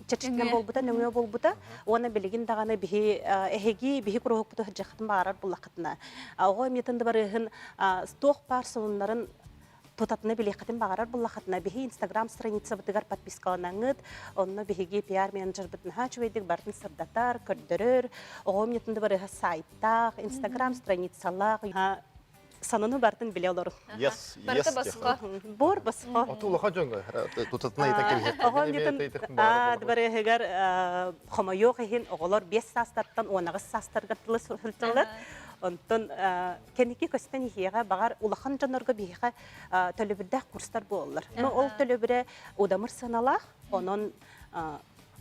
çeşitlen bolbuta, nömüye bolbuta, ona bilgin dağına bihi ehegi bihi kuruğuk butu hıcakatın bağırar bullakatına. Oğa emniyetinde barıhın stoğ parsonların tutatını bilekatın bağırar bullakatına. Bihi Instagram stranitsa bıtıgar patpiskalanağıd, onunla bihigi PR manager bıtın haçveydik, barın sırdatar, kördürür. Oğa emniyetinde barıhı saytaq, Instagram stranitsalaq, sanını bartın bile olur. Yes. Barıta basıqa. Bor basıqa. Otulağa jonga, tutatına yetek Oğul yetin, barı hegar xoma yok ehin, oğullar 5 sastardan 10 sastar gatılı sürtültürler. Ondan kendiki kösten ihiyaga bağır ulağın canlarga bihiga tölöbürde kurslar bollar. Ol tölöbüre odamır sanalaq, onun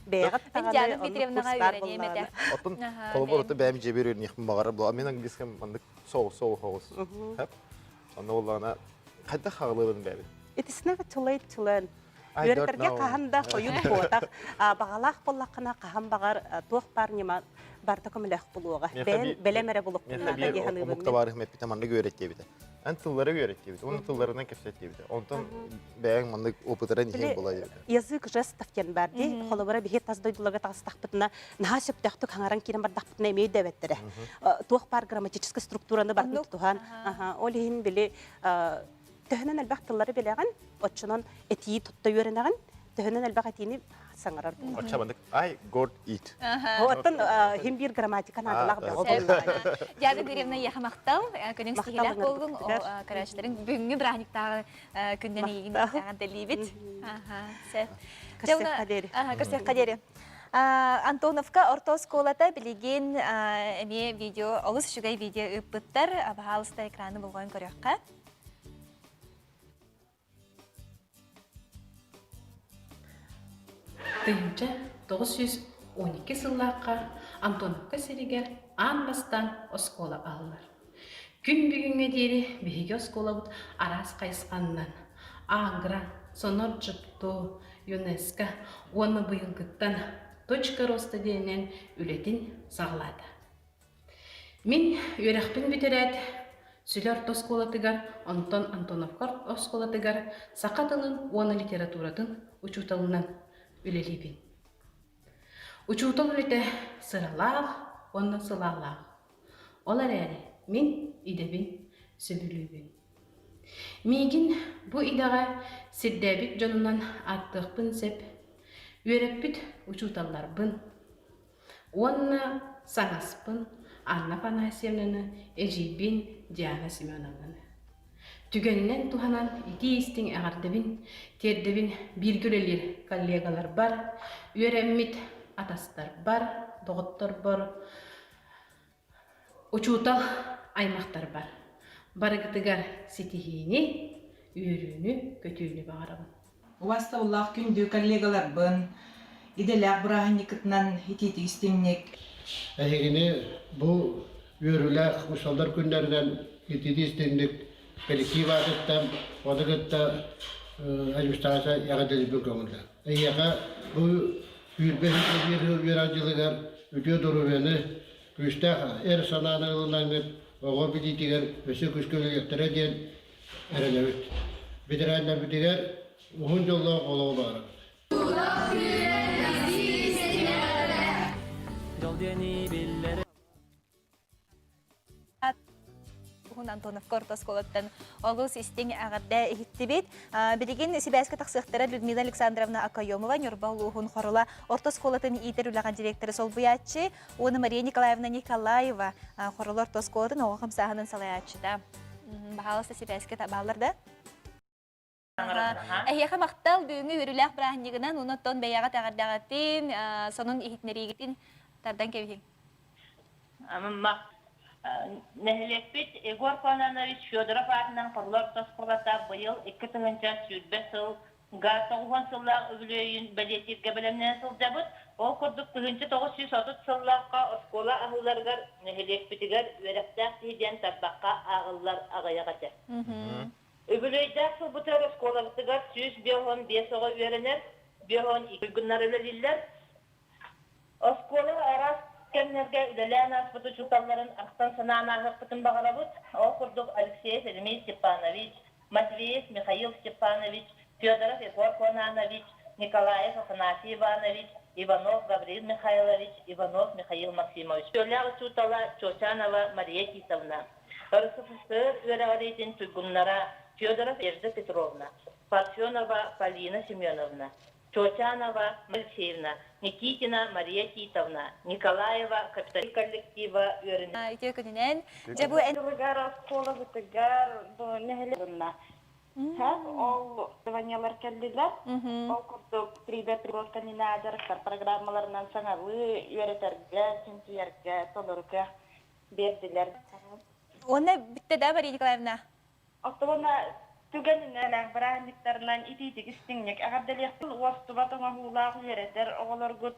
beygat tağalı, onun kurslar bollar. Otun qola var, bəyəm cebir örnəyim bağırır. Mən angliskəm mandık soğuk hoğuz. Hep. Onda olağına qayda xağılığın bəbi. It is never too late to learn. Üretkerge qahanda koyun boğataq. Bağalaq bollaqına qahan bağır tuğ bar nima barda kömülək buluğa. Ben belemere buluq bunlarda gehanı bilmem. Mukta var hizmet bitamanda öğrettiği bide. En tılları öğrettiği bide. Onun tıllarından kefsettiği bide. Ondan bəyən mandık opıtıran ihe bulayı. Yazık jest tafken bardi. Xolabara bihe tazdoydulaga tağıstaq bitna. Naha söptəxtük hangaran kiren bardaq bitna emeyi devettere. Tuğ bar grammatический структураны бар tutuhan. Olihin bile töhünen elbaqtılları bileğen, otçunun etiyi tutta yörenağın, töhünen elbaqatini sangarar. Otça bandık, I got it. Otun hem bir gramatikan adılaq beğo bolla. Yarın birevne yaxamaqtal, könün stihilaq bolgun, o körəçlərin büngü brahniktağı kündən iyigin delibit. Kırsıq qaderi. Антоновка ортосколата билеген эме видео, олыс шугай видео ыппыттар, абахалыста экраны болған көрөкка. Тыйынча 912 сыллаққа Антоновка серигер ан бастан оскола алылар. Күн бүгінге дейі бейге осколабыт арас қайысқаннан. Агра, сонор жыпту, ЮНЕСКО, оны бұйылғыттан точка роста дейінен үлетін сағылады. Мен өрәқпін бітерәд, сүлер тосколатыгар, Антон Антоновкар осколатыгар, сақатылын оны литературатын учуталынан үлелейбін. Учутал үлеті сыралақ, оны сылалақ. Олар әрі, мен идебін сөбілубін. Мегін бұ идаға сирдәбік жонынан аттықпын сәп, өрәппіт учуталларбын. Онна саңаспын, Анна Панасьевнаны, Эжибин, Диана Семеновнаны. Түгеннен туханан ити истин ағардыбын, тердебін биргүлелер коллегалар бар, өрәммит атастар бар, доғыттар бар, учутал аймақтар бар. Барыгытыгар сетихини, үйрүнү, көтүүнү бағарабын. Уаста уллах күндү коллегалар бын, иделяк браханикытнан итити истимнек. Әйгене бұл үйрүләк усалдар күндерден итити истимнек коллектив атыттан, одыгытта ажустаса яғадылы бұл көңілді. Әйяға бұл үйрбәсі үйрәжілігер үтө дұрувені күстәқ әр сананығылыңыз оғы білетігер өсі күскөлігеттері ден әрелеуіт. Бедірәнлер бітігер ұғын жолға қолығы бары. Антонов Кортос колоттан олус истең ағарда ихиттибит. Билеген Сибайска тақсықтары Людмила Александровна Акайомова, Нюрбалуғын қорыла Ортос колотын иитэр үлэҕэ директоры солбуяаччы, оны Мария Николаевна Николаева қорыла Ортос колотын оғым сағынын салаяччыда. Бағалысы Сибайска табалырда? Әйеға мақтал бүгінгі өріләқ бірахынегінен, оны тон бәйяға тағардағатын, сонын ихитнерегетін тардан кәбейін. Нехлепит Егор Кононович Федоров атынан Қорлар Тосқолата бұйыл 2000 сүрбе сыл Гатоғын сыллақ өбілейін бәлететке білімнен сылдабыд. Ол күрдік 1930 сыллаққа оскола ағыларғар нехлепитігер өрәқтәқ дейден табаққа ағылар ағаяғаты. Өбілейдәк сыл бұтар осколағытығар сүз беғын бесоға өрінер, беғын 2 күннар өлелілер. Оскола арас Кемнерге Лилиана аспыты чуталларын ақтан санаана ағықпытын бағарабыд. Ол күрдік Алексей Римма Степанович, Матвеев Михаил Степанович, Федоров Егор Кононович, Николаев Афанасий Иванович, Иванов Гаврил Михайлович, Иванов Михаил Максимович. Сөйләғі чутала Чочанова Мария Китовна. РСФСР өрәғаретін түгімнара Федоров Ирина Петровна, Парфенова Полина Семеновна, Чочанова Алексеевна, Никитина Мария Титовна, Николаева капиталь коллектива Юрина. Итекөнен, жабу энергара школа битгар до нехелена. Хас ол звонялар келдилер. Ол курдук 3D приготовлена директор программаларынан саңалы үйрәтәргә, синтияргә, толырга бердилер. Оны битте да Мария Николаевна. Оттона түгеннән брахниктарынан ититик истиңнек агадалык уастубатыңа хулак үйрәтер оголор гут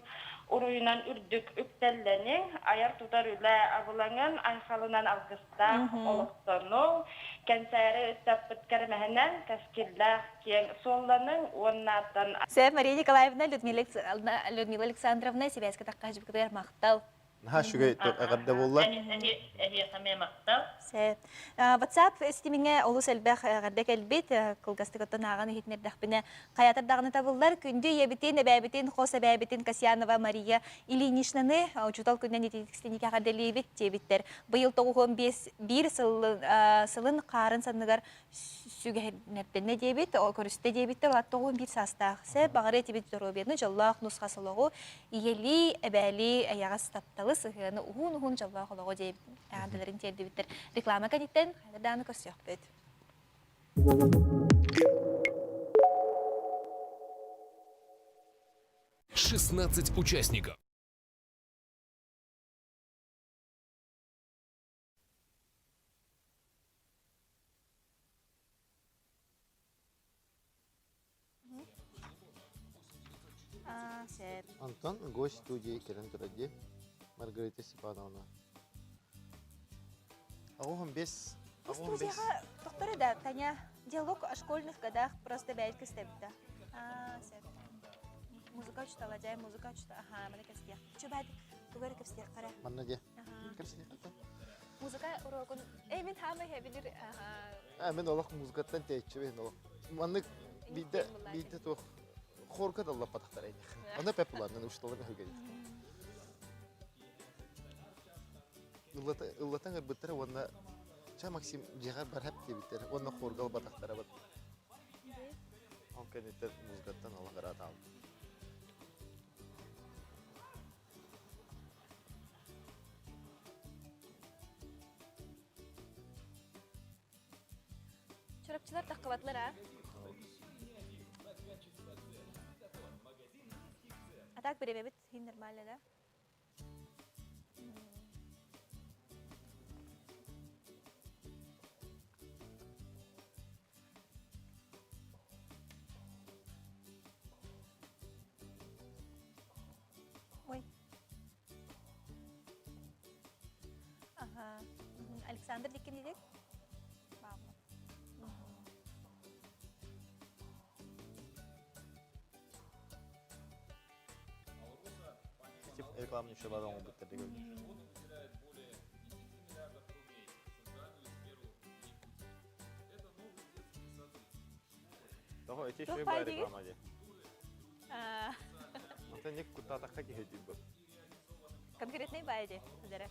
уруйнан үрдүк үктәлләнең аяр тутар үлә абылаңан айхалынан алгыста олоқтону кәнсәре өстәп биткәрмәһеннән каскилла киң солланың оннаттан Сәп Мария Николаевна Людмила Александровна Сибайска таққажып кытыр мақтал. Шугай агадда булла. WhatsApp стимиңе олус әлбәх агадда кәлбет кылгастыгыттан аганы хитнердәхбине каятар дагыны табыллар күнде ебитин бәбитин хоса бәбитин Касьянова Мария Ильиничнаны учутал күннән итекстеники агадда лебит тебиттер. Быел 95 сылын карын санныгар сүгәнәрдәне дебит, о көрүстә дебиттер 91 састах. Сәб багыры тебит дөрөбене җаллах нусхасылыгы иели әбәли аягас тапталы сыгыны уһун җаллах лого дебит. Әгәрләрен тебиттер. Реклама кәниттен хайданы көрсәк бит. 16 участников. Антон, гость студии Екатерина Маргарита Степановна. 15. В студияға доктора да Таня диалог о школьных годах просто бәлкі істепті. Сәп. Музыка чутала, жай музыка чутала. Ага, мана кәстек. Чубады, күгәрі кәстек қара. Манна де. Кәстек қата. Музыка урокын, мен хамы хәбілер. Мен олақ музыкаттан тәйтші бен олақ. Манны бейді тоқ хорка да лапа тақтар әйді. Ана пәп бұларынан ұшталарына хөлгәді. Ұллатан әрбіттері онына Ча Максим жеғар бар әп дебіттері, онына хоргал батақтары бат. Ал кәнеттер музыкаттан алағыра аталды. Чурапчылар таққыбатлар, а? А так береме бит, хин нормально, да? Ой. Ага. Александр диким дедек? Мама. Рекламный еще потом будет торговать. Того, эти еще и была реклама. Это не куда-то хотите бы. Конкретный байди, Зара.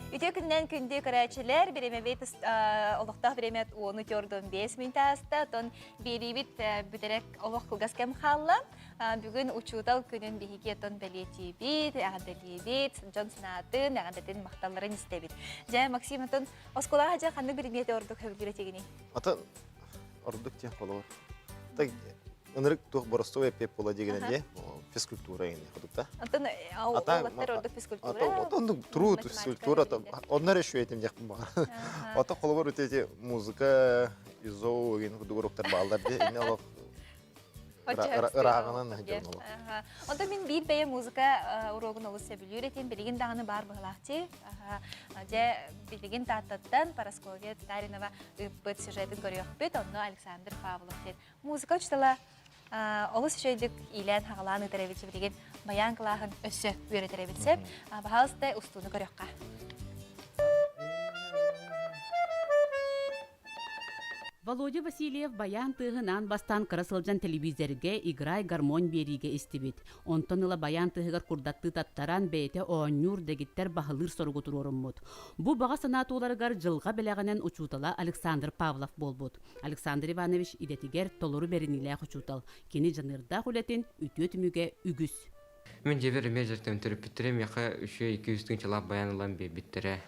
Үтө күннен күнде көрәчелер береме бет олықтақ береме оны көрдім 5 минутаста, тон беребет бүтерек олық қылғас кәм қалла. Бүгін учутал күнін бейге тон бәлеті бет, ағандали бет, Джон Сынатын, ағандатын мақталарын істебет. Жай Максим, тон осколаға жа қанды береметі ордық өбілгері тегіне? Ата ордық тен қолауыр. Өнірік тұқ бұрыстығы пеп бола дегенде физкультура еңіне құдықта. Олаттар ордық физкультура? Отандың тұру физкультура, онлар үші етім декпін бағар. Ата қолауыр өтеде музыка, изоу еңін құдық ұрықтар бағалар де, ене олық ырағынан әдерін олық. Онда мен бейт бәйе музыка урогын олысы білер етен, білген дағыны бар бұғылақты. Білген таттаттан Прасковья Петрова бұд сюжетін көрек бұд, онны Александр Павлов дед. Музыка ұштала олыс үшейдік илән хағалан үтірәбетші білген баян кылааһын өссі үйретірәбетсеп, бағалысты ұстуыны көрекқа. Володя Васильев баян тыгынан бастан кырысылжан телевизорге играй гармонь бериге истибит. Онтоныла баян тыгыгар курдатты таттаран бейте ооннюр дегиттер бахылыр соргу туроруммут. Бу бага санатууларыгар жылга белегенен учутала Александр Павлов болбут. Александр Иванович идетигер толору бериниле учутал. Кени жанырда хулетин үтөтүмүгө үгүс. Мен жебер мержертем төрүп биттерем, яка 3-200 чалап баянылан биттере.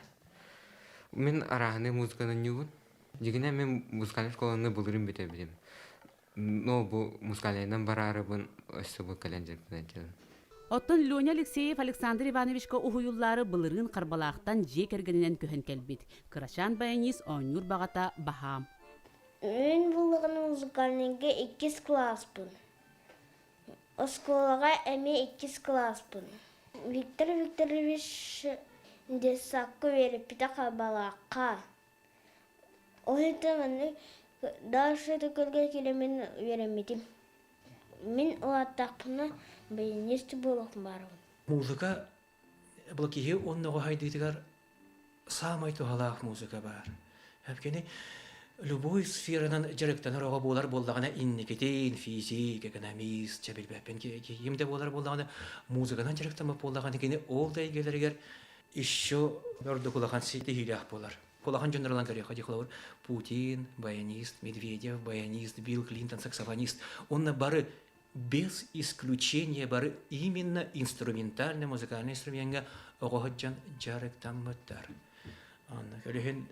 Мен араханы музыканы нюгун. Дегенде мен музыкальный школаны булырым бите бидим. Но бу музыкальныйдан барарыбын өссө бу календардан келем. Оттон Леоня Алексеев Александр Ивановичка ухуюллары былырын карбалаактан жекергенинен көһөн келбит. Кырашан баянис ооннур багата бахам. Мен булыгын музыкальныйга 2 класспын. Осколага эми 2 класспын. Виктор Викторович десакку берип бите карбалаакка. Oyuntamını daha şöyle gölge kilemin veremedim. Min o atapına ben nesti bolak varım. Muzika blokiye onunla haydıydılar samay tuhalak muzika var. Hepkeni любой сферадан директоры рога болар болдағана инникетен, физик, экономист, чабелбәппен кемде болар болдағана музыкадан директоры болдағана кені ол дайгелергер еще бөрді кулахан сейті хилях болар. Кулахан жонралан көрек адихлауыр Путин, баянист, Медведев, баянист, Билл Клинтон, саксофонист. Он бары без исключения бары именно инструментальный музыкальный инструмент огоджан жарек тамматтар. Он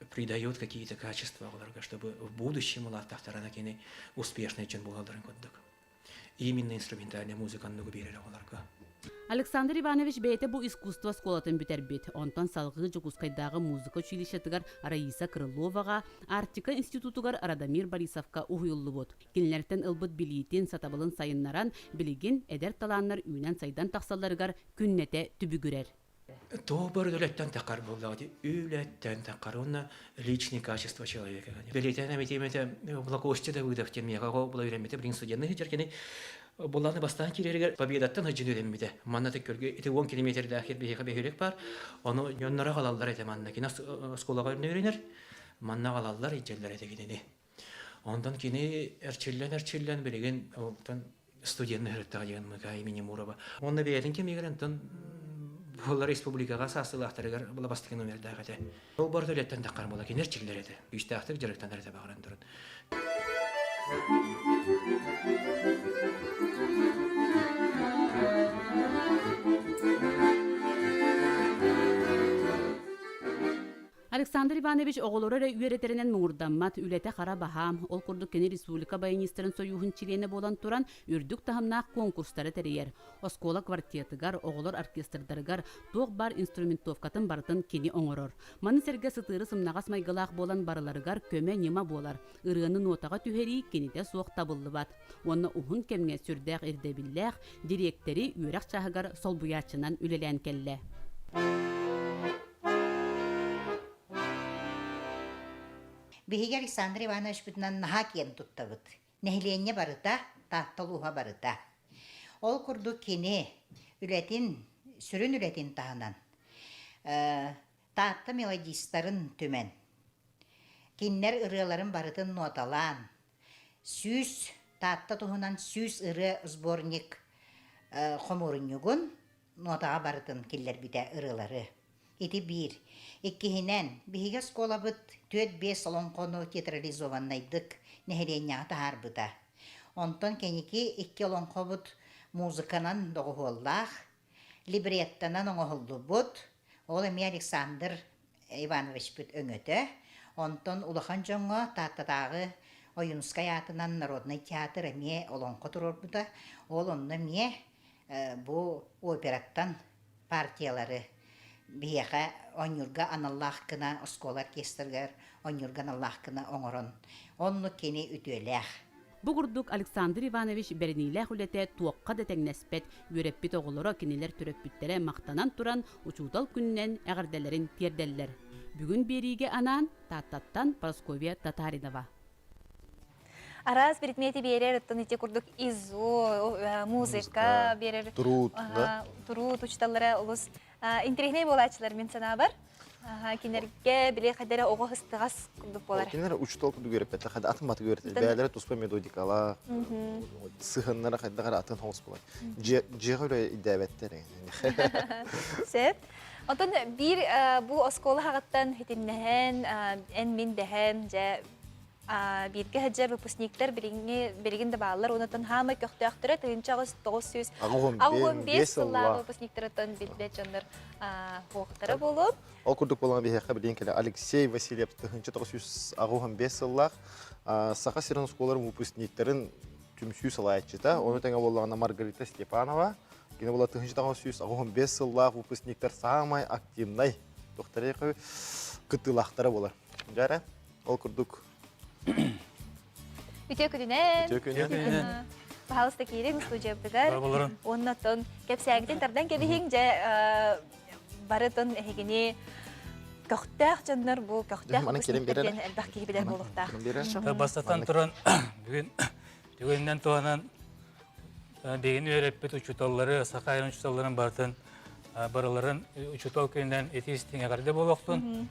придает какие-то качества, чтобы в будущем латтахтарана кене успешный чен булгалдарын коддук. Именно инструментальная музыка нугу берер оларга. Александр Иванович бейте бу искусство сколатын битербит. Онтон салгы жугускайдагы музыка училищетигар Раиса Крыловага, Артика институтугар Радамир Борисовка уйуллубут. Кинлерден ылбыт билитин сатабылын сайыннаран билигин эдер таланнар үйнен сайдан таксалларыгар күннете түбүгүрер. Тобор үлеттен тақар болды, үлеттен тақар, оны личный качество человека. Билетен әметемете, блокоште да выдахтен мега, бұл үйренмете, бірін студентны жеркені, бұланы бастан керергер победаттан хыджын өремеді. Маннаты көрге, еті 10 километрді әхет бейхе бейхелек бар, оны йоннара қалалдар еті манна. Кена сколаға үйренер, манна қалалдар ежелер еті кенені. Ондан кені әрчеллен білеген студентны хырттаға деген мұға имени Мурова. Оны бейетін кемегерін бұл республикаға сасылақтарығар бұл бастығы номерді ағады. Ол бар дөлеттен таққар бола кенер чілдер еді. Үшті ақтық жүріктен әрді бағыран тұрын. Александр Иванович оголорора үйеретеринен муурданмат үлете қара бахам, ол курдук кені республика байынистерин союхун чилени болан туран үрдүк тахымнаақ конкурстары терейер. Оскола квартетыгар, оголор оркестрдарыгар тоқ бар инструментовкатын бартын кені оңорор. Маны серге сытыры сымнағас майгалақ болан барыларыгар көме нема болар. Ирыны нотаға түхери кенеде соқ табылы бат. Онны ухун кемге сүрдәқ ирдебілләқ, директори үйрәқ чағыгар солбуяаччынан үлелен келле. Биһиге Александр Иванович бүтнан наха кен туттабыт. Нехиленне барыта, татталуха барыта. Ол курду кені үлетин, сүрін үлетин тағынан. Татты мелодистарын төмен. Киннер ырыларын барытын ноталан. Сүз, татты туғынан сүз ыры сборник хомурынюгун нотаға барытын келлер біте ырылары. Ити бир. Иккихинен, биһиге сколабыт 4-5 салон кону театрализованнайдык нехеренняға тахар бұта. Онтон кенеки 2 лонқобыт музыканан доғуоллах, либреттанан оңоғылды бұт, ол эми Александр Иванович бүт өңөті. Онтон улахан жоңға таттатағы Оюнскаятынан народный театр эми олонқы тұрор бұта. Ол онны ме бұ операттан партиялары Бияға онюрга аналлах кына оскола оркестргар, онюрга аналлах кына оңорон. Онну кені үтөләх. Бугурдук Александр Иванович бернилэх үлете туаққа детеңнеспет, үйреппит оғылыра кенелер түреппіттере мақтанан туран учутал күннен әғірделерін терделлер. Бүгін бериге анан таттаттан Прасковья Татаринова. Арас предмети берер, тонете курдук изо, музыка берер. Труд, да? Труд, учталлары олус. Интерегней болачылар мен сана бар. Кинерге биле қадары оғы хыстығас күрдік болар. Кинер учтал күрдік өріп бәтті, қады атын маты көріп, бәлері тұспа методикала, сығынлары қадағар атын хоғыз болар. Жеға өрі идәбәттер. Сәп. Онтан бір бұл осколы хағыттан хетіннәхен, ән мен дәхен, бирге хаджар выпускниктер берегенде баллар, онытын хамы көқтіяқтыры, тыгынчағыз 915 сылла выпускниктераттан билбет жандар хоқтары болып. Ол күрдік болған бейхеқа білген келі Алексей Васильев тыгынчы 915 сыллақ сақа сирен сколарын выпускниктерін түмсүй сылайчыта. Оны тәңі болғана Маргарита Степанова. Кені бола тыгынчы 915 сыллақ выпускниктер самай активнай тоқтары күттілақтары болар. Жара, ол күрдік Үте күнінен. Бағалысты кейрек студия бұдар. Оннатын кәпсәгіден тардан кәбіхең жа барытын әйгіне көқтәқ жандар бұл көқтәқ үпісініктерден әлбақ кейбедер болуқта. Бастатан тұран бүгіннен туғанан бейін өреппет учуталлары, сақайын учуталларын бартын барыларын учутал күйінден етестің әғарде болуқтын.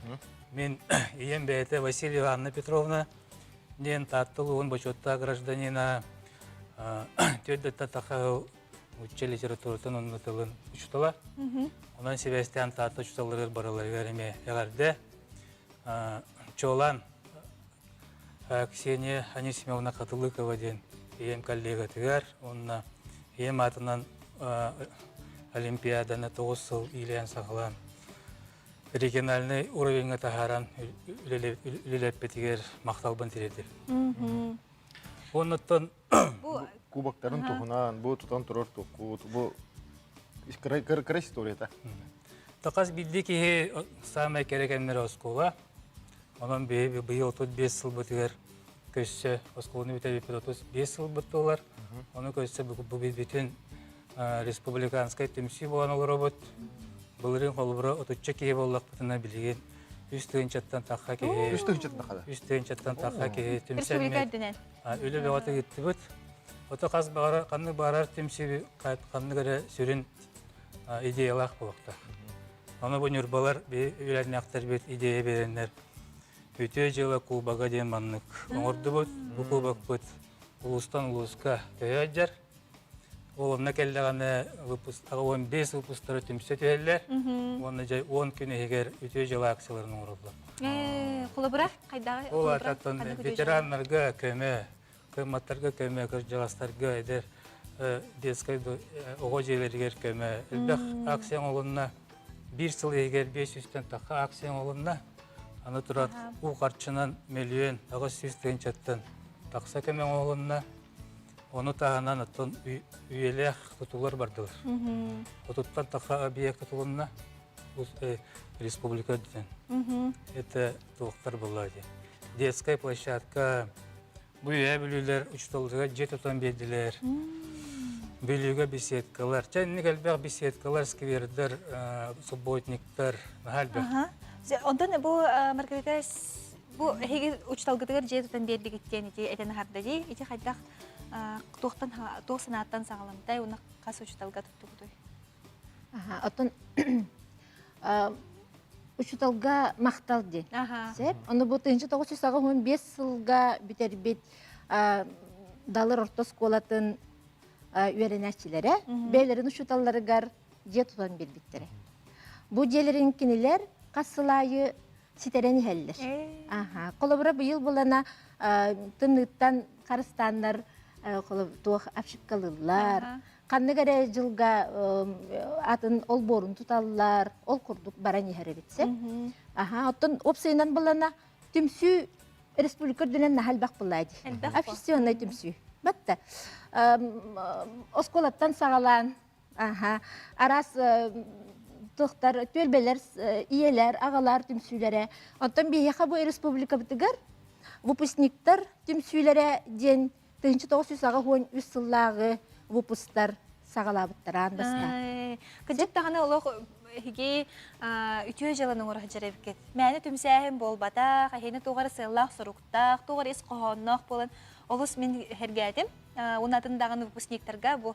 Мен ием бәйті Васильева Жанна Петровна ден таттылуын бачотта гражданина төддетта тақау учче литературатын оннутылын учутала. Онан себестен татты учуталары барылары вереме әғарде. Чолан Ксения Анисимовна Катылыкова ден ием коллега тігер. Онна ием атынан Олимпиаданы 9 сыл илен сақылан. Региональный уровень тахаран үлелеппетигер мақталбын тередер. Оннаттан кубоктарын туғынан, бұл тұтан тұрар тұққут, бұл Кыры история-та. Тақас билди ки самай керекеннер оскола. Онан быйыл 35 жыл бүтігер көссе осколыны бітәбі 35 жыл бұттылар. Оны көссе бұл бүтін республиканскай темси болған олар обыт. Бұлырын қолыбыра отучча кеге боллақ бұтына білген. Үстігін чаттан таққа кеге. Үстігін чаттан таққа кеге. Республикадынан. Өлі бәғаты кетті бұт. Ота қаз қанны бағарар темси қанны көрі сүрін идеялақ болақта. Оны бұл нүрбалар өләрін ақтар бет идея беренлер. Өте жылы кулбаға ден маннық. Оңырды бұт, бұл кулбақ бұт. Улыстан улысқа көй аджар. Олымна кәлдіғаны 15 выпустары темсе түйелер. Оны жай 10 күні егер өте жылы акцияларын оңырылды. Құлыбырақ қайдағы? Ол ататтан ветеранларға көмі, көматтарға көмі, көржаластарға әдер детскай оғы жейлергер көмі. Әлбәқ акцияң олынна 1 жыл егер 500-тен таққа акцияң олынна аны тұрат ұл қарчынан миллион 900-тен чаттан тақса көмі олынна оны тағынан ұттан үйелек тұтулар бардылар. Отуттан таққа объект тұтылынна республика дүйен. Это тоқтар болады. Детская площадка, бұйя білулер, ұчталдыға жет ұтан беділер, білуге беседкалар. Чәннік әлбәқ беседкалар, сквердер, субботниктар, әлбәқ. Ондан бұл, Маргарита, бұл хеге ұчталғыдығыр жет ұтан беділі кеттен әтені қарды дей, еті қайдақ тоқсан аттан сағаламдай, оны қас ұчталға тұтты бұдай. Отын ұчталға мақтал дей. Оны бұл 1915 жылға бітер бет далыр орта сколатын үөрэнээччилери бээлерин ұчталларыгар жет ұтан бербиттері. Бұл желерин кенелер қасылайы ситерени хәллер. Қолыбыра бұйыл бұлана тымныттан қарыстандар туох апшипкалылар, қанныгаре жылға атын ол борын тұталылар, ол құрдық баран ехері бітсе. Оттын опсайынан бұлана түмсі республикар дүнен нахал бақ бұлайды. Официонный түмсі. Бәтті. Осколаттан сағалан, арас тұқтар, төлбелер, иелер, ағалар түмсілері. Оттан бейеқа бұл республика бітігір, выпускниктар түмсілері ден 1990 үссыллағы выпустар сағалабыттаран баста. Күнжеттағаны олық хиги үтіе жылының ұрығы жаребікет. Мәні түмсәйін болбата, қайхені туғары сыллақ сұруқтақ, туғары ес қоғаннақ болын. Олыс мен хергәдім. Онатындағаны выпускниктарға бұл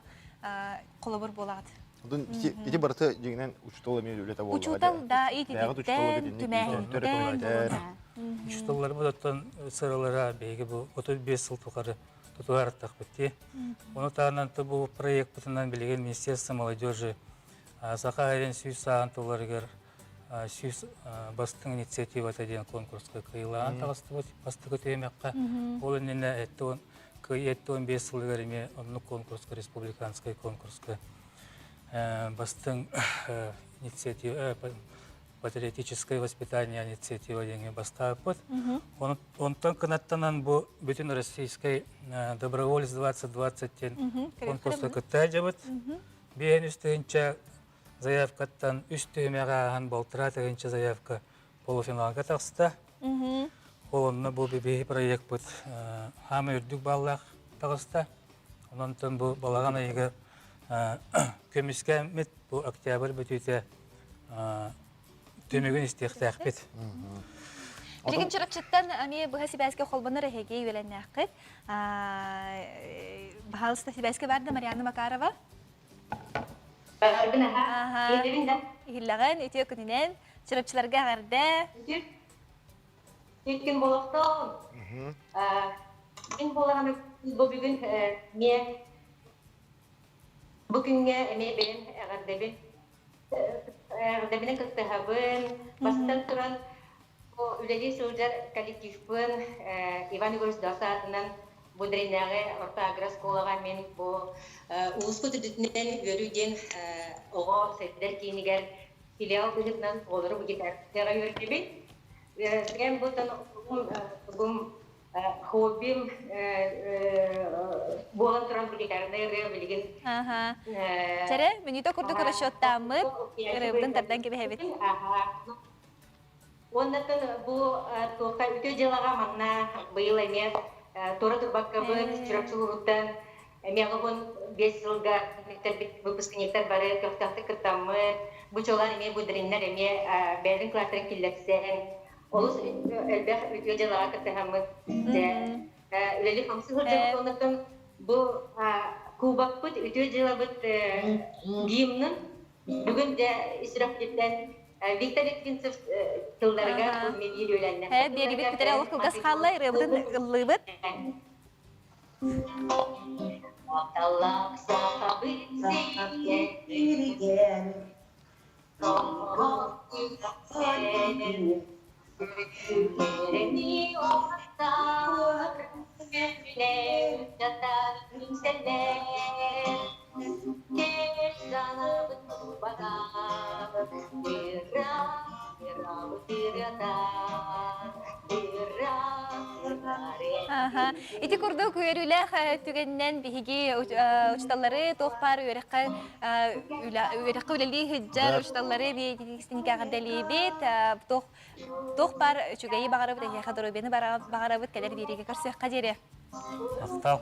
қолыбыр болады. Ити барыты жеңнен учтола мен үлета болды. Учтол да итидеттен, түмәйінден. Учтоллар бұдаттан сыралара бейгі бұл 35 жыл тұқары тұтуар аттақ бітті. Оны тағынан бұл проект бұтынан білеген Министерство молодежи Сақа әрен сүйіс саған тұларығыр сүйіс бастың инициатива тәден конкурсқа қиылаған тағысты басты көтемеққа. Ол үніне әтті 15 жылғарыме онны конкурсқа, республиканскай конкурсқа бастың инициатива, патриотическое воспитание инициатива деньги бастап бұд. Онтан қанаттанан бұл бүтін российской доброволец 2020-тен конкурсқа күтті жабыд. Бейін үстігінші заявкаттан үстігімеғаған болтыра тегінші заявка полуфиналға тақсыда. Олынны бұл бейбей проект бұд хамы үрдік баллақ тағысыда. Онтан бұл балаған айығы көміске әмет бұл октябрь бүтіте төмегін істеқті әқпет. Бірген Чурапчыттан әме бұға сибәске қолбаныр әхеге өйелән әқпет. Бағалысты сибәске барды Марьяна Макарова. Бәрбін әға, елерінден. Еллаған, өте күнінен Чурапчыларға ғарды. Өткен болуқтың. Мен болағаны бұл бүгін мен бүгінге әме бен әғардабен. Әғардабенен күттіғабын, бастан тұран үләді сөздер коллективпін Иван Егорис Даса атынан бұдренәғі орта агросколаға мен бұл ұлысқы түдітінен өруден оға сәйдер кейінігер филиал бұлытынан олары бұгет әртіға өрдебен. Мен бұлтан хоббим болан туран билигәрне билеген. Чаре, менюто курдук расчёттамы, рыбдын тардан кебехебит. Оннатын бу тока үтө жылага манна быйыл эме тора турбаккабы Чурапчы уруттан эмегон 5 жылга выпускниктер бары кыктакты кыттамы бу чолар эме бу дириннер эме бәрин класстарын киллексен олус элбэх үтө жылага кыттамы үлели хамсы хылжы оннатын бу кубакпыт үтө жылабыт гимнын бүгүн де исрафлиттен Виктор Витвинцев тылдарга медиа өйләнне. Берибит битәре алып кылгас халлай рыбдын ыллыбыт. Аллах сахабы сиген. Рени офтар мемлер жатар күнселер. Ити курдук үйрүлэх түгеннен биһиги учталлары тохпар үйрәккә үлели хиджар учталлары биһигистинкә гадәлибет тохпар чугай багарып да хадыры бени багарып келер бириге көрсөк кадере. Ақтал.